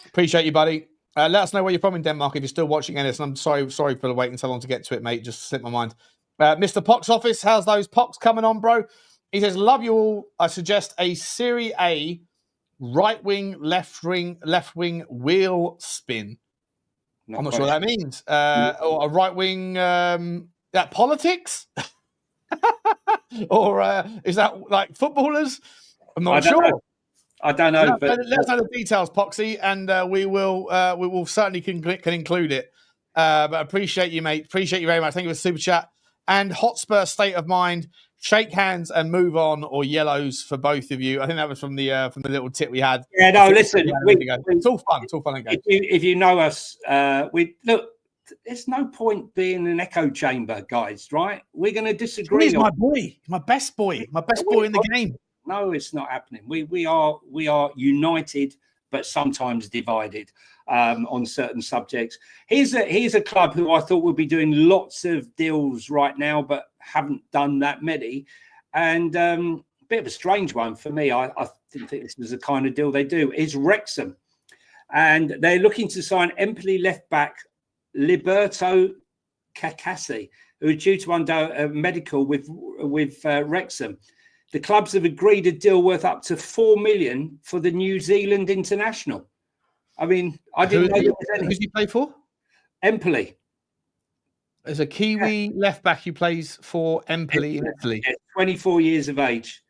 Appreciate you, buddy. Let us know where you're from in Denmark if you're still watching, Ennis. And I'm sorry for waiting so long to get to it, mate. Just slipped my mind. Mr. Pox Office, how's those Pox coming on, bro? He says, "Love you all. I suggest a Serie A right wing, left wing wheel spin." I'm not sure what that means. Or a right wing politics? Or is that like footballers? I'm not sure. I don't know. Let us know the details, Poxy, and we will certainly can include it. But appreciate you, mate. Appreciate you very much. Thank you for the super chat. And Hotspur State of Mind. Shake hands and move on, or yellows for both of you. I think that was from the little tip we had. Yeah, no, listen. It's all fun. It's all fun and games. If you know us, look. There's no point being an echo chamber, guys. Right? We're going to disagree. He's my boy, my best boy in the game. No, it's not happening. We are united, but sometimes divided on certain subjects. Here's a club who I thought would be doing lots of deals right now, but haven't done that many. And a bit of a strange one for me. I didn't think this was the kind of deal they do. Is Wrexham, and they're looking to sign Empoli left back Liberto Kakasi, who is due to undergo medical with Wrexham. The clubs have agreed a deal worth up to $4 million for the New Zealand international. I mean, I didn't know. Who did he play for? Empoli. There's a Kiwi left back who plays for Empoli in Italy. 24 years of age.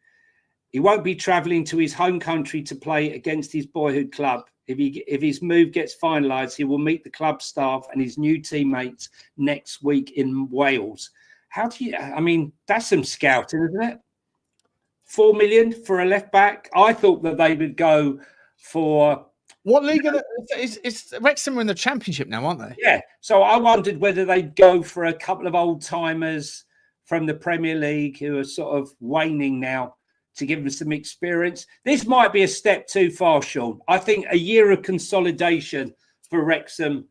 He won't be travelling to his home country to play against his boyhood club. If his move gets finalised, he will meet the club staff and his new teammates next week in Wales. How do you? I mean, that's some scouting, isn't it? 4 million for a left back. I thought that they would go for what league are is Wrexham are in the Championship now, aren't they? Yeah. So I wondered whether they'd go for a couple of old timers from the Premier League who are sort of waning now to give them some experience. This might be a step too far, Sean. I think a year of consolidation for Wrexham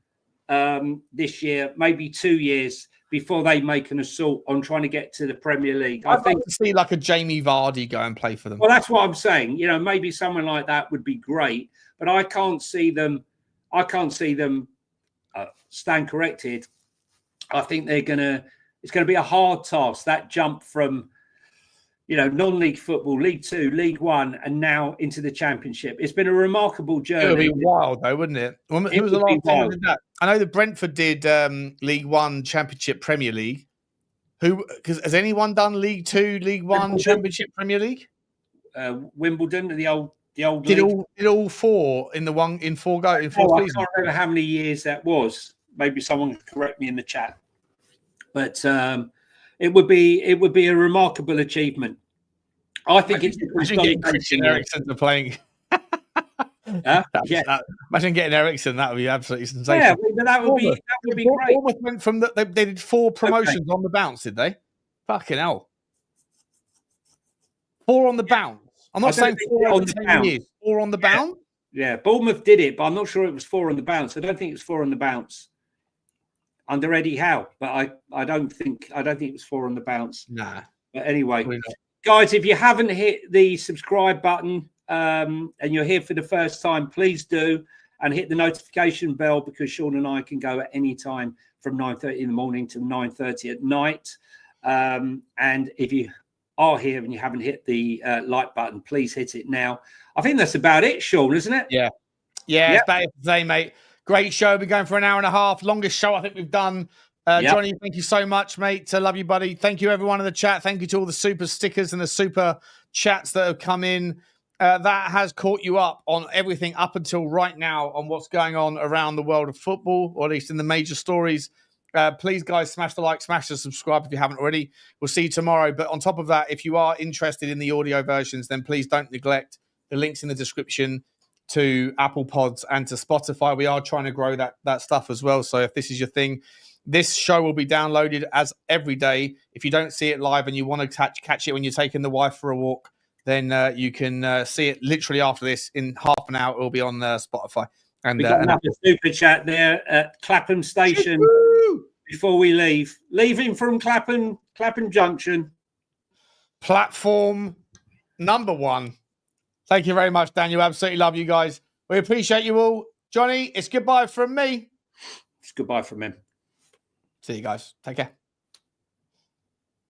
this year, maybe 2 years before they make an assault on trying to get to the Premier League. I'd think to see like a Jamie Vardy go and play for them. Well, that's what I'm saying. You know, maybe someone like that would be great, but I can't see them. Stand corrected. I think it's going to be a hard task, that jump from, non-league football, League Two, League One, and now into the Championship. It's been a remarkable journey. It would be wild, though, wouldn't it? Who was the last team that did that? I know that Brentford did League One, Championship, Premier League. Because has anyone done League Two, League One, Championship, Premier League? Wimbledon, the old did all four in four seasons? I can't remember how many years that was. Maybe someone could correct me in the chat. But it would be a remarkable achievement. I think it's Christian Eriksen to playing. Imagine getting Eriksen. That would be absolutely sensational. Yeah, but that would be great. Bournemouth went from they did 4 promotions on the bounce, did they? Fucking hell. 4 on the bounce. I'm not saying 4 on the 10 years. 4 on the bounce. Yeah, Bournemouth did it, but I'm not sure it was 4 on the bounce. I don't think it was 4 on the bounce under Eddie Howe, but I don't think it was 4 on the bounce. Nah. But anyway, guys, if you haven't hit the subscribe button and you're here for the first time, please do, and hit the notification bell, because Sean and I can go at any time from 9:30 in the morning to 9:30 at night. And if you are here and you haven't hit the like button, please hit it now. I think that's about it, Sean, isn't it? Yeah. It's about it today, mate. Great show. We're going for an hour and a half. Longest show I think we've done. Jonny, thank you so much, mate. Love you, buddy. Thank you, everyone in the chat. Thank you to all the super stickers and the super chats that have come in. That has caught you up on everything up until right now on what's going on around the world of football, or at least in the major stories. Please, guys, smash the like, smash the subscribe if you haven't already. We'll see you tomorrow. But on top of that, if you are interested in the audio versions, then please don't neglect the links in the description to Apple Pods and to Spotify. We are trying to grow that stuff as well. So if this is your thing, this show will be downloaded as every day. If you don't see it live and you want to catch it when you're taking the wife for a walk, then you can see it literally after this. In half an hour, it will be on Spotify. And we got another super chat there at Clapham Station. Before we leave, leaving from Clapham Junction. Platform number 1. Thank you very much, Daniel. Absolutely love you guys. We appreciate you all. Jonny, it's goodbye from me. It's goodbye from him. See you guys. Take care.